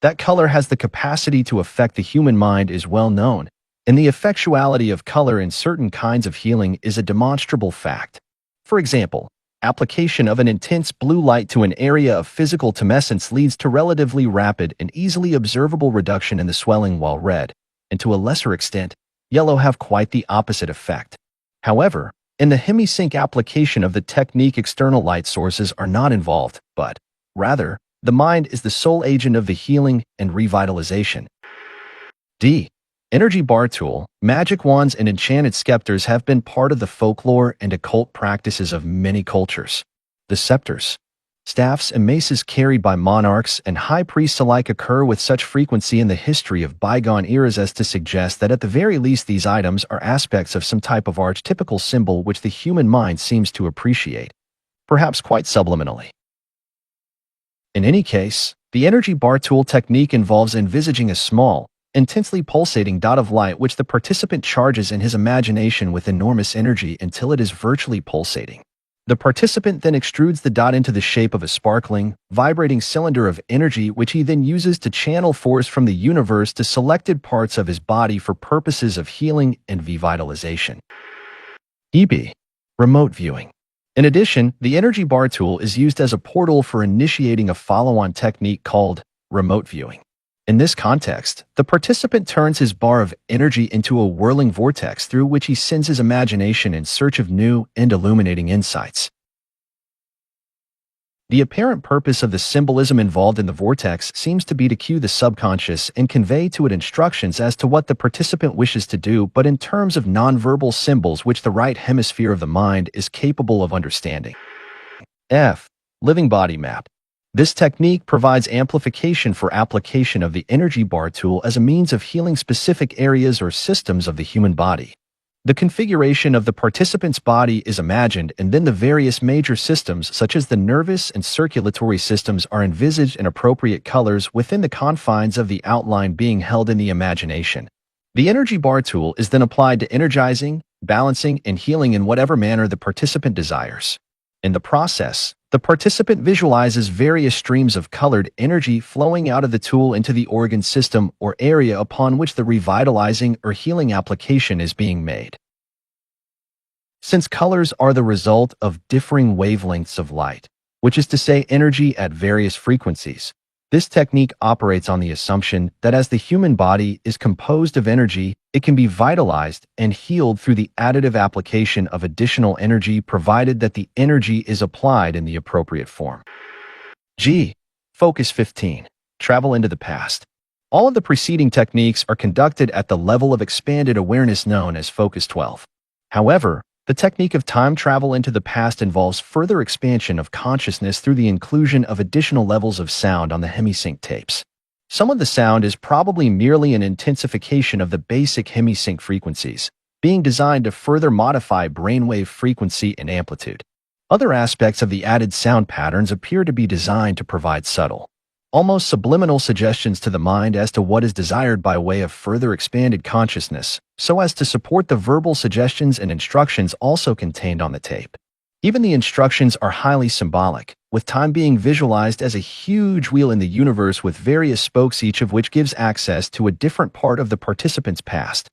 That color has the capacity to affect the human mind is well known, and the effectuality of color in certain kinds of healing is a demonstrable fact. For example, application of an intense blue light to an area of physical tumescence leads to relatively rapid and easily observable reduction in the swelling, while red, and to a lesser extent, yellow have quite the opposite effect. However, in the hemisync application of the technique, external light sources are not involved, but, rather, the mind is the sole agent of the healing and revitalization. D. Energy bar tool, magic wands, and enchanted scepters have been part of the folklore and occult practices of many cultures. The scepters, staffs, and maces carried by monarchs and high priests alike occur with such frequency in the history of bygone eras as to suggest that at the very least these items are aspects of some type of archetypical symbol which the human mind seems to appreciate, perhaps quite subliminally. In any case, the energy bar tool technique involves envisaging a small, intensely pulsating dot of light which the participant charges in his imagination with enormous energy until it is virtually pulsating. The participant then extrudes the dot into the shape of a sparkling, vibrating cylinder of energy which he then uses to channel force from the universe to selected parts of his body for purposes of healing and revitalization. EB. Remote viewing. In addition, the energy bar tool is used as a portal for initiating a follow-on technique called remote viewing. In this context, the participant turns his bar of energy into a whirling vortex through which he sends his imagination in search of new and illuminating insights. The apparent purpose of the symbolism involved in the vortex seems to be to cue the subconscious and convey to it instructions as to what the participant wishes to do, but in terms of nonverbal symbols which the right hemisphere of the mind is capable of understanding. F. Living body map. This technique provides amplification for application of the energy bar tool as a means of healing specific areas or systems of the human body. The configuration of the participant's body is imagined, and then the various major systems such as the nervous and circulatory systems are envisaged in appropriate colors within the confines of the outline being held in the imagination. The energy bar tool is then applied to energizing, balancing, and healing in whatever manner the participant desires. In the process, the participant visualizes various streams of colored energy flowing out of the tool into the organ system or area upon which the revitalizing or healing application is being made. Since colors are the result of differing wavelengths of light, which is to say energy at various frequencies, this technique operates on the assumption that as the human body is composed of energy, it can be vitalized and healed through the additive application of additional energy provided that the energy is applied in the appropriate form. G. Focus 15. Travel into the past. All of the preceding techniques are conducted at the level of expanded awareness known as Focus 12. However, the technique of time travel into the past involves further expansion of consciousness through the inclusion of additional levels of sound on the hemisync tapes. Some of the sound is probably merely an intensification of the basic hemisync frequencies, being designed to further modify brainwave frequency and amplitude. Other aspects of the added sound patterns appear to be designed to provide subtle, almost subliminal suggestions to the mind as to what is desired by way of further expanded consciousness, so as to support the verbal suggestions and instructions also contained on the tape. Even the instructions are highly symbolic, with time being visualized as a huge wheel in the universe with various spokes, each of which gives access to a different part of the participant's past.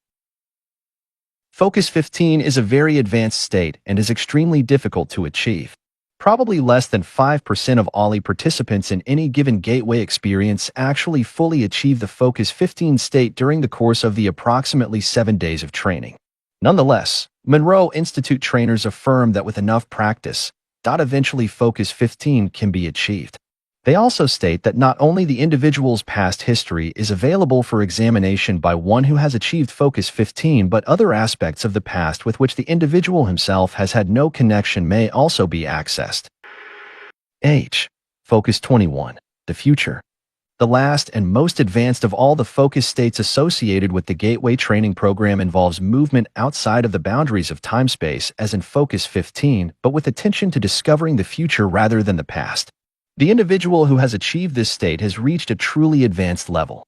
Focus 15 is a very advanced state and is extremely difficult to achieve. Probably less than 5% of all participants in any given gateway experience actually fully achieve the Focus 15 state during the course of the approximately 7 days of training. Nonetheless, Monroe Institute trainers affirm that with enough practice, eventually Focus 15 can be achieved. They also state that not only the individual's past history is available for examination by one who has achieved Focus 15, but other aspects of the past with which the individual himself has had no connection may also be accessed. Focus 21. The future. The last and most advanced of all the focus states associated with the Gateway Training Program involves movement outside of the boundaries of time-space as in Focus 15, but with attention to discovering the future rather than the past. The individual who has achieved this state has reached a truly advanced level.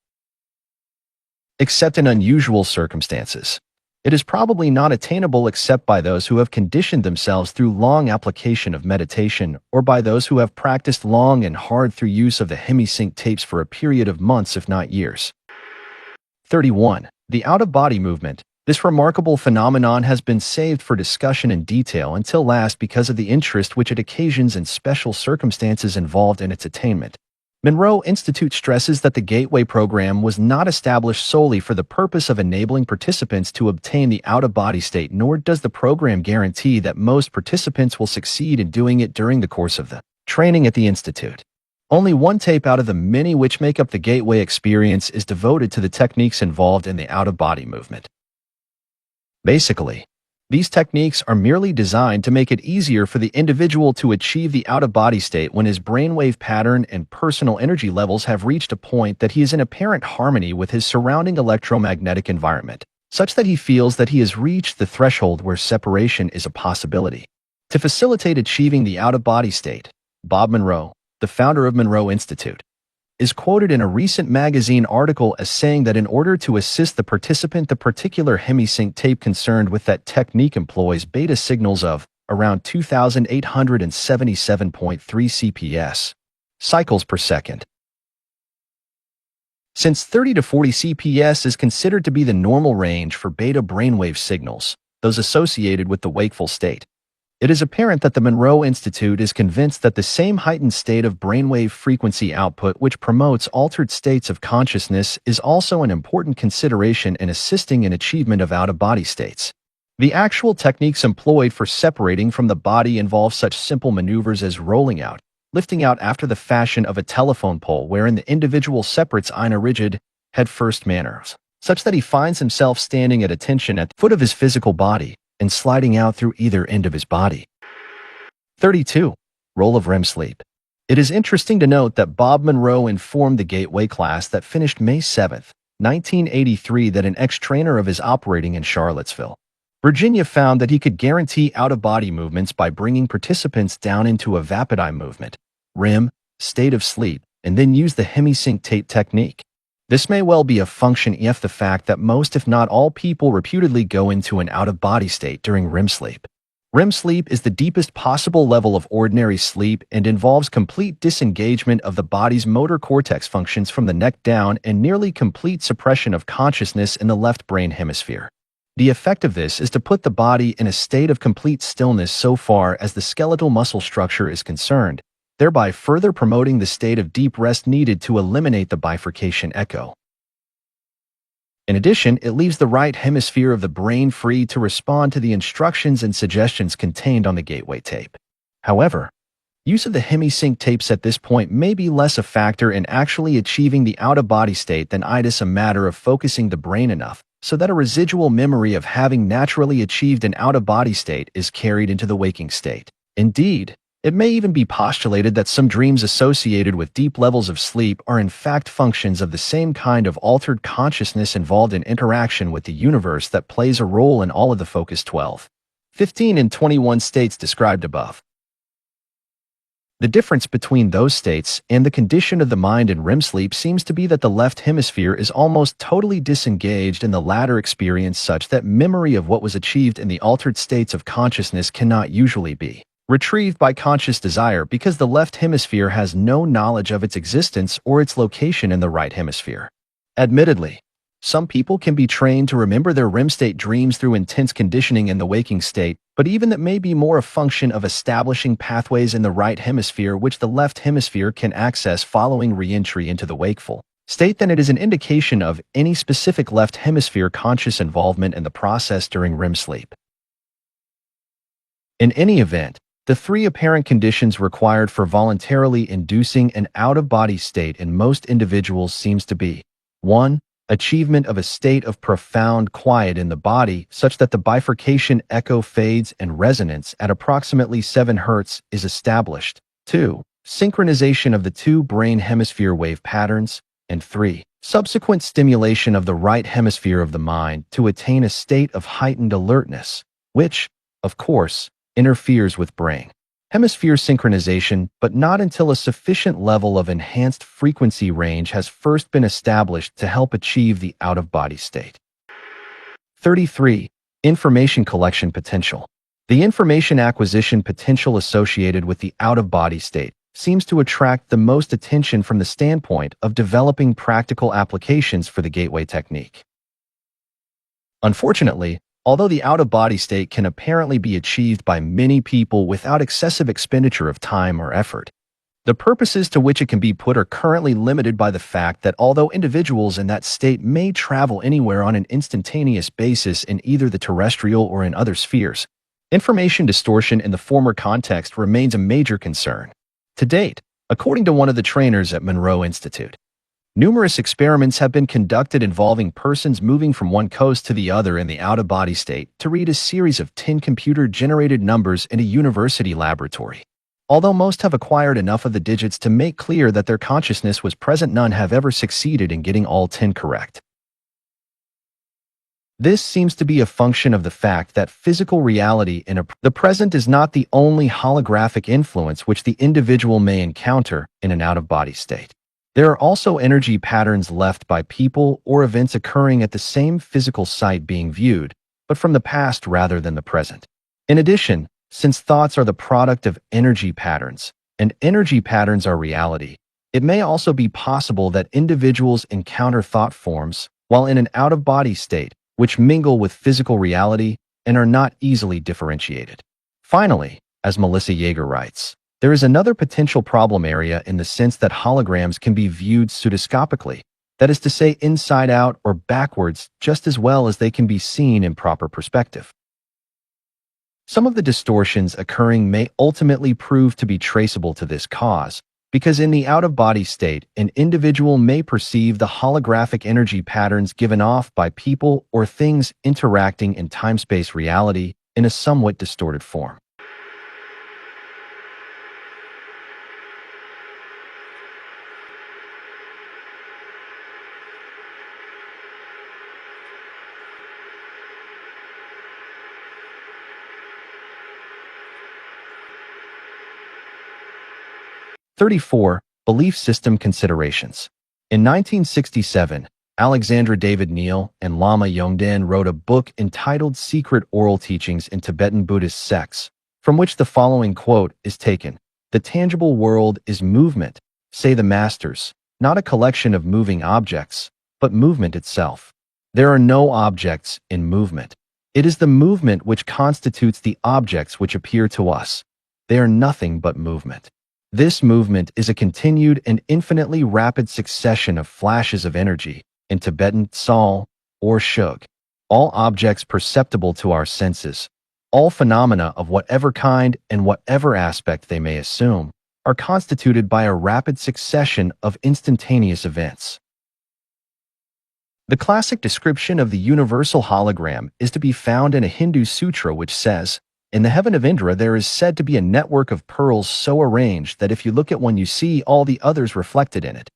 Except in unusual circumstances, it is probably not attainable except by those who have conditioned themselves through long application of meditation, or by those who have practiced long and hard through use of the hemisync tapes for a period of months if not years. 31. The out-of-body movement. This remarkable phenomenon has been saved for discussion in detail until last because of the interest which it occasions and special circumstances involved in its attainment. Monroe Institute stresses that the Gateway Program was not established solely for the purpose of enabling participants to obtain the out-of-body state, nor does the program guarantee that most participants will succeed in doing it during the course of the training at the Institute. Only one tape out of the many which make up the Gateway experience is devoted to the techniques involved in the out-of-body movement. Basically, these techniques are merely designed to make it easier for the individual to achieve the out-of-body state when his brainwave pattern and personal energy levels have reached a point that he is in apparent harmony with his surrounding electromagnetic environment, such that he feels that he has reached the threshold where separation is a possibility. To facilitate achieving the out-of-body state, Bob Monroe, the founder of Monroe Institute, is quoted in a recent magazine article as saying that in order to assist the participant, the particular hemisync tape concerned with that technique employs beta signals of around 2,877.3 CPS cycles per second. Since 30 to 40 CPS is considered to be the normal range for beta brainwave signals, those associated with the wakeful state, it is apparent that the Monroe Institute is convinced that the same heightened state of brainwave frequency output which promotes altered states of consciousness is also an important consideration in assisting in achievement of out-of-body states. The actual techniques employed for separating from the body involve such simple maneuvers as rolling out, lifting out after the fashion of a telephone pole wherein the individual separates in a rigid, head-first manner, such that he finds himself standing at attention at the foot of his physical body, and sliding out through either end of his body. 32. Role of REM sleep. It is interesting to note that Bob Monroe informed the Gateway class that finished May 7, 1983 that an ex-trainer of his operating in Charlottesville, Virginia found that he could guarantee out-of-body movements by bringing participants down into a vapid eye movement, REM, state of sleep, and then use the hemisync tape technique. This may well be a function of the fact that most if not all people reputedly go into an out-of-body state during REM sleep. REM sleep is the deepest possible level of ordinary sleep and involves complete disengagement of the body's motor cortex functions from the neck down and nearly complete suppression of consciousness in the left brain hemisphere. The effect of this is to put the body in a state of complete stillness so far as the skeletal muscle structure is concerned, thereby further promoting the state of deep rest needed to eliminate the bifurcation echo. In addition, it leaves the right hemisphere of the brain free to respond to the instructions and suggestions contained on the Gateway tape. However, use of the hemisync tapes at this point may be less a factor in actually achieving the out-of-body state than it is a matter of focusing the brain enough so that a residual memory of having naturally achieved an out-of-body state is carried into the waking state. Indeed, it may even be postulated that some dreams associated with deep levels of sleep are in fact functions of the same kind of altered consciousness involved in interaction with the universe that plays a role in all of the Focus 12, 15, and 21 states described above. The difference between those states and the condition of the mind in REM sleep seems to be that the left hemisphere is almost totally disengaged in the latter experience, such that memory of what was achieved in the altered states of consciousness cannot usually be retrieved by conscious desire, because the left hemisphere has no knowledge of its existence or its location in the right hemisphere. Admittedly, some people can be trained to remember their REM state dreams through intense conditioning in the waking state, but even that may be more a function of establishing pathways in the right hemisphere which the left hemisphere can access following re-entry into the wakeful state than it is an indication of any specific left hemisphere conscious involvement in the process during REM sleep. In any event, the three apparent conditions required for voluntarily inducing an out-of-body state in most individuals seems to be 1. Achievement of a state of profound quiet in the body such that the bifurcation echo fades and resonance at approximately 7 Hz is established. 2. Synchronization of the two brain hemisphere wave patterns. And 3. Subsequent stimulation of the right hemisphere of the mind to attain a state of heightened alertness, which, of course, interferes with brain hemisphere synchronization, but not until a sufficient level of enhanced frequency range has first been established to help achieve the out-of-body state. 33. Information collection potential. The information acquisition potential associated with the out-of-body state seems to attract the most attention from the standpoint of developing practical applications for the gateway technique. Unfortunately, although the out-of-body state can apparently be achieved by many people without excessive expenditure of time or effort, the purposes to which it can be put are currently limited by the fact that although individuals in that state may travel anywhere on an instantaneous basis in either the terrestrial or in other spheres, information distortion in the former context remains a major concern. To date, according to one of the trainers at Monroe Institute, numerous experiments have been conducted involving persons moving from one coast to the other in the out-of-body state to read a series of 10 computer-generated numbers in a university laboratory. Although most have acquired enough of the digits to make clear that their consciousness was present, none have ever succeeded in getting all 10 correct. This seems to be a function of the fact that physical reality in the present is not the only holographic influence which the individual may encounter in an out-of-body state. There are also energy patterns left by people or events occurring at the same physical site being viewed, but from the past rather than the present. In addition, since thoughts are the product of energy patterns, and energy patterns are reality, it may also be possible that individuals encounter thought forms while in an out-of-body state, which mingle with physical reality and are not easily differentiated. Finally, as Melissa Yeager writes, there is another potential problem area in the sense that holograms can be viewed pseudoscopically, that is to say inside out or backwards, just as well as they can be seen in proper perspective. Some of the distortions occurring may ultimately prove to be traceable to this cause, because in the out-of-body state, an individual may perceive the holographic energy patterns given off by people or things interacting in time-space reality in a somewhat distorted form. '34. Belief system considerations. In 1967, Alexandra David Neal and Lama Yongden wrote a book entitled Secret Oral Teachings in Tibetan Buddhist Sects, from which the following quote is taken: "The tangible world is movement, say the masters, not a collection of moving objects, but movement itself. There are no objects in movement. It is the movement which constitutes the objects which appear to us. They are nothing but movement. This movement is a continued and infinitely rapid succession of flashes of energy, in Tibetan Tsal or Shug. All objects perceptible to our senses, all phenomena of whatever kind and whatever aspect they may assume, are constituted by a rapid succession of instantaneous events." The classic description of the universal hologram is to be found in a Hindu sutra which says, "In the heaven of Indra there is said to be a network of pearls so arranged that if you look at one you see all the others reflected in it."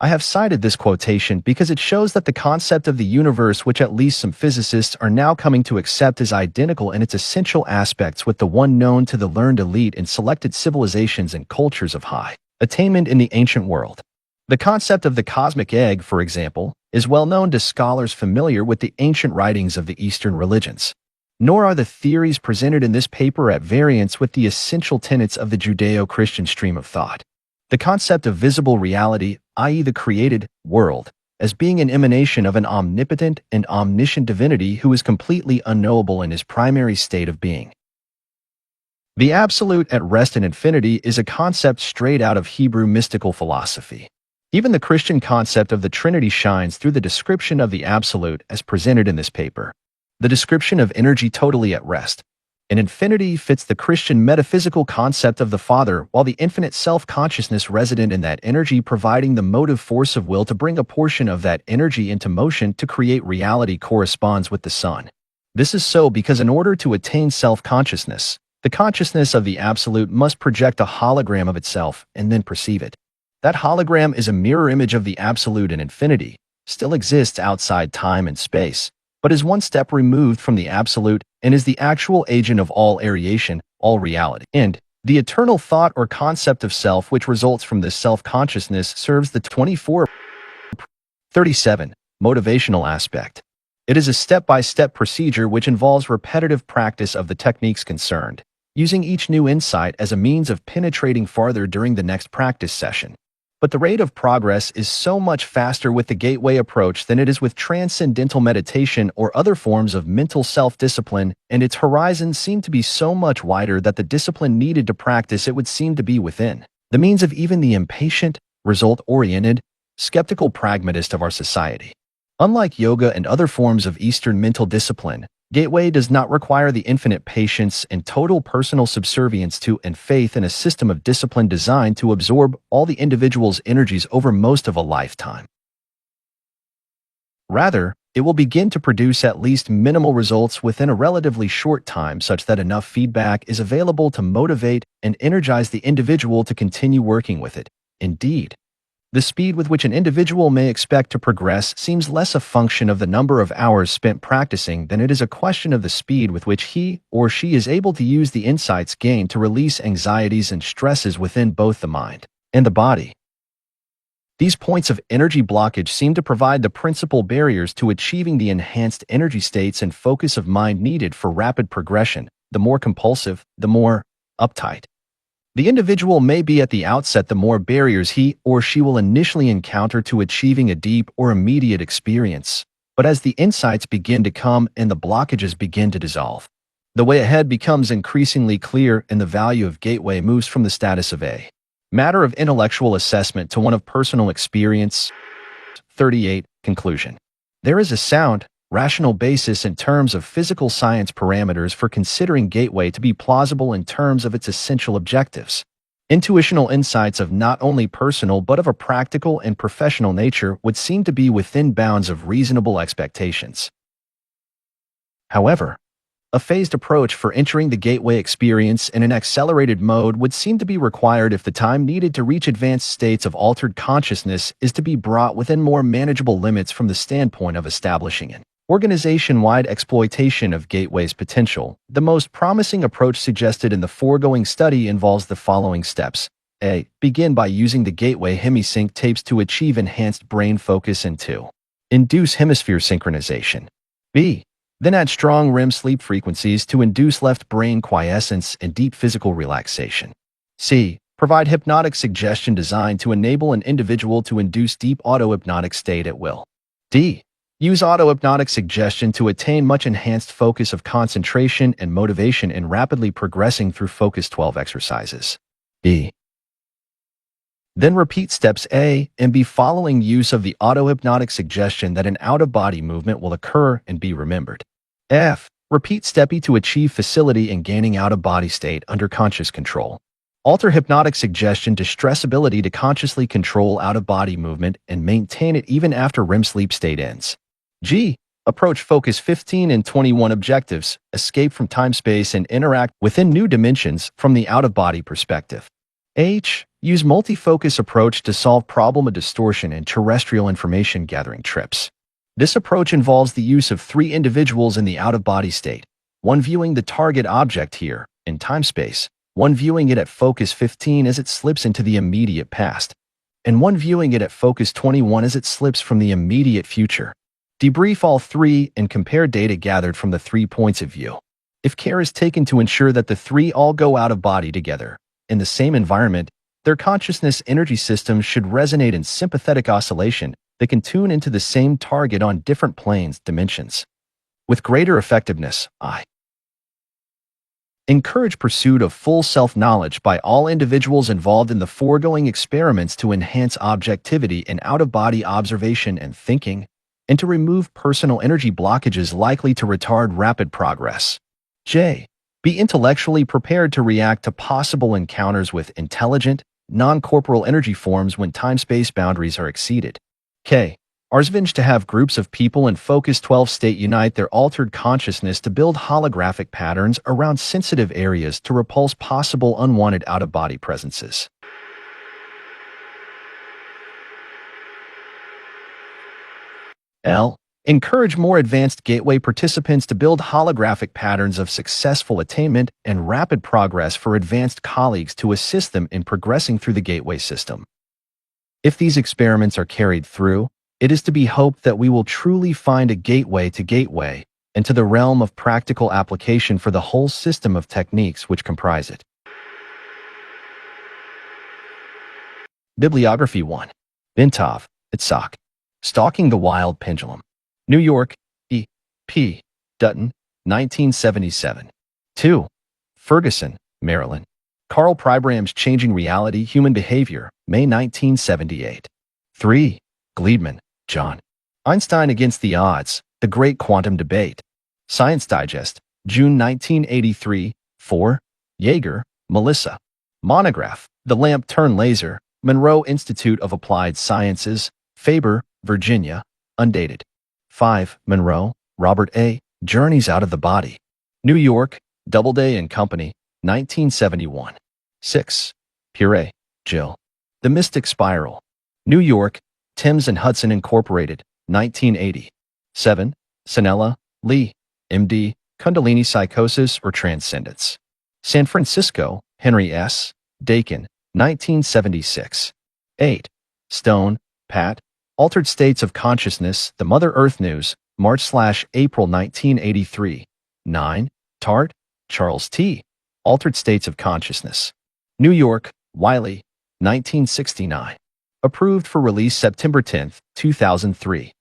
I have cited this quotation because it shows that the concept of the universe, which at least some physicists are now coming to accept, is identical in its essential aspects with the one known to the learned elite in selected civilizations and cultures of high attainment in the ancient world. The concept of the cosmic egg, for example, is well known to scholars familiar with the ancient writings of the Eastern religions. Nor are the theories presented in this paper at variance with the essential tenets of the Judeo-Christian stream of thought. The concept of visible reality, i.e. the created world, as being an emanation of an omnipotent and omniscient divinity who is completely unknowable in his primary state of being. The absolute at rest in infinity is a concept straight out of Hebrew mystical philosophy. Even the Christian concept of the Trinity shines through the description of the absolute as presented in this paper. The description of energy totally at rest in infinity fits the Christian metaphysical concept of the Father, while the infinite self-consciousness resident in that energy providing the motive force of will to bring a portion of that energy into motion to create reality corresponds with the Son. This is so because in order to attain self-consciousness, the consciousness of the Absolute must project a hologram of itself and then perceive it. That hologram is a mirror image of the Absolute in infinity, still exists outside time and space, but is one step removed from the Absolute and is the actual agent of all aeration, all reality. And the eternal thought or concept of self which results from this self-consciousness serves the 24-37 motivational aspect. It is a step-by-step procedure which involves repetitive practice of the techniques concerned, using each new insight as a means of penetrating farther during the next practice session. But the rate of progress is so much faster with the gateway approach than it is with transcendental meditation or other forms of mental self-discipline, and its horizons seem to be so much wider that the discipline needed to practice it would seem to be within the means of even the impatient, result-oriented, skeptical pragmatist of our society. Unlike yoga and other forms of Eastern mental discipline, Gateway does not require the infinite patience and total personal subservience to and faith in a system of discipline designed to absorb all the individual's energies over most of a lifetime. Rather, it will begin to produce at least minimal results within a relatively short time such that enough feedback is available to motivate and energize the individual to continue working with it. Indeed, the speed with which an individual may expect to progress seems less a function of the number of hours spent practicing than it is a question of the speed with which he or she is able to use the insights gained to release anxieties and stresses within both the mind and the body. These points of energy blockage seem to provide the principal barriers to achieving the enhanced energy states and focus of mind needed for rapid progression. The more compulsive, the more uptight the individual may be at the outset, the more barriers he or she will initially encounter to achieving a deep or immediate experience. But as the insights begin to come and the blockages begin to dissolve, the way ahead becomes increasingly clear and the value of Gateway moves from the status of a matter of intellectual assessment to one of personal experience. 38. Conclusion. There is a sound, rational basis in terms of physical science parameters for considering Gateway to be plausible in terms of its essential objectives. Intuitional insights of not only personal but of a practical and professional nature would seem to be within bounds of reasonable expectations. However, a phased approach for entering the Gateway experience in an accelerated mode would seem to be required if the time needed to reach advanced states of altered consciousness is to be brought within more manageable limits from the standpoint of establishing an organization-wide exploitation of Gateway's potential. The most promising approach suggested in the foregoing study involves the following steps. A. Begin by using the Gateway hemisync tapes to achieve enhanced brain focus and 2. Induce hemisphere synchronization. B. Then add strong REM sleep frequencies to induce left brain quiescence and deep physical relaxation. C. Provide hypnotic suggestion designed to enable an individual to induce deep auto-hypnotic state at will. D. Use auto-hypnotic suggestion to attain much enhanced focus of concentration and motivation in rapidly progressing through Focus 12 exercises. E. Then repeat steps A and B following use of the auto-hypnotic suggestion that an out-of-body movement will occur and be remembered. F. Repeat step E to achieve facility in gaining out-of-body state under conscious control. Alter hypnotic suggestion to stress ability to consciously control out-of-body movement and maintain it even after REM sleep state ends. G. Approach Focus 15 and 21 objectives, escape from time-space and interact within new dimensions from the out-of-body perspective. H. Use multi-focus approach to solve problem of distortion in terrestrial information gathering trips. This approach involves the use of three individuals in the out-of-body state, one viewing the target object here, in time-space, one viewing it at focus 15 as it slips into the immediate past, and one viewing it at focus 21 as it slips from the immediate future. Debrief all three and compare data gathered from the 3 points of view. If care is taken to ensure that the three all go out of body together, in the same environment, their consciousness energy systems should resonate in sympathetic oscillation that can tune into the same target on different planes, dimensions. With greater effectiveness, I encourage pursuit of full self-knowledge by all individuals involved in the foregoing experiments to enhance objectivity in out-of-body observation and thinking, and to remove personal energy blockages likely to retard rapid progress. J. Be intellectually prepared to react to possible encounters with intelligent, non-corporal energy forms when time-space boundaries are exceeded. K. Arsvinge to have groups of people in Focus 12 state unite their altered consciousness to build holographic patterns around sensitive areas to repulse possible unwanted out-of-body presences. L. Encourage more advanced gateway participants to build holographic patterns of successful attainment and rapid progress for advanced colleagues to assist them in progressing through the gateway system. If these experiments are carried through, it is to be hoped that we will truly find a gateway to gateway and to the realm of practical application for the whole system of techniques which comprise it. Bibliography 1. Bintov, Itzhak. Stalking the Wild Pendulum. New York, E. P. Dutton, 1977. 2. Ferguson, Maryland. Carl Pribram's Changing Reality, Human Behavior, May 1978. 3. Gliedman, John. Einstein Against the Odds, The Great Quantum Debate. Science Digest, June 1983. 4. Yeager, Melissa. Monograph, The Lamp-Turned Laser, Monroe Institute of Applied Sciences, Faber, Virginia, undated. 5. Monroe, Robert A., Journeys Out of the Body. New York, Doubleday and Company, 1971. 6. Pure, Jill. The Mystic Spiral. New York, Thames and Hudson Incorporated, 1980. 7. Sanella, Lee, M.D., Kundalini Psychosis or Transcendence. San Francisco, Henry S. Dakin, 1976. 8. Stone, Pat. Altered States of Consciousness, The Mother Earth News, March/April 1983. 9. Tart, Charles T. Altered States of Consciousness. New York, Wiley, 1969. Approved for release September 10, 2003.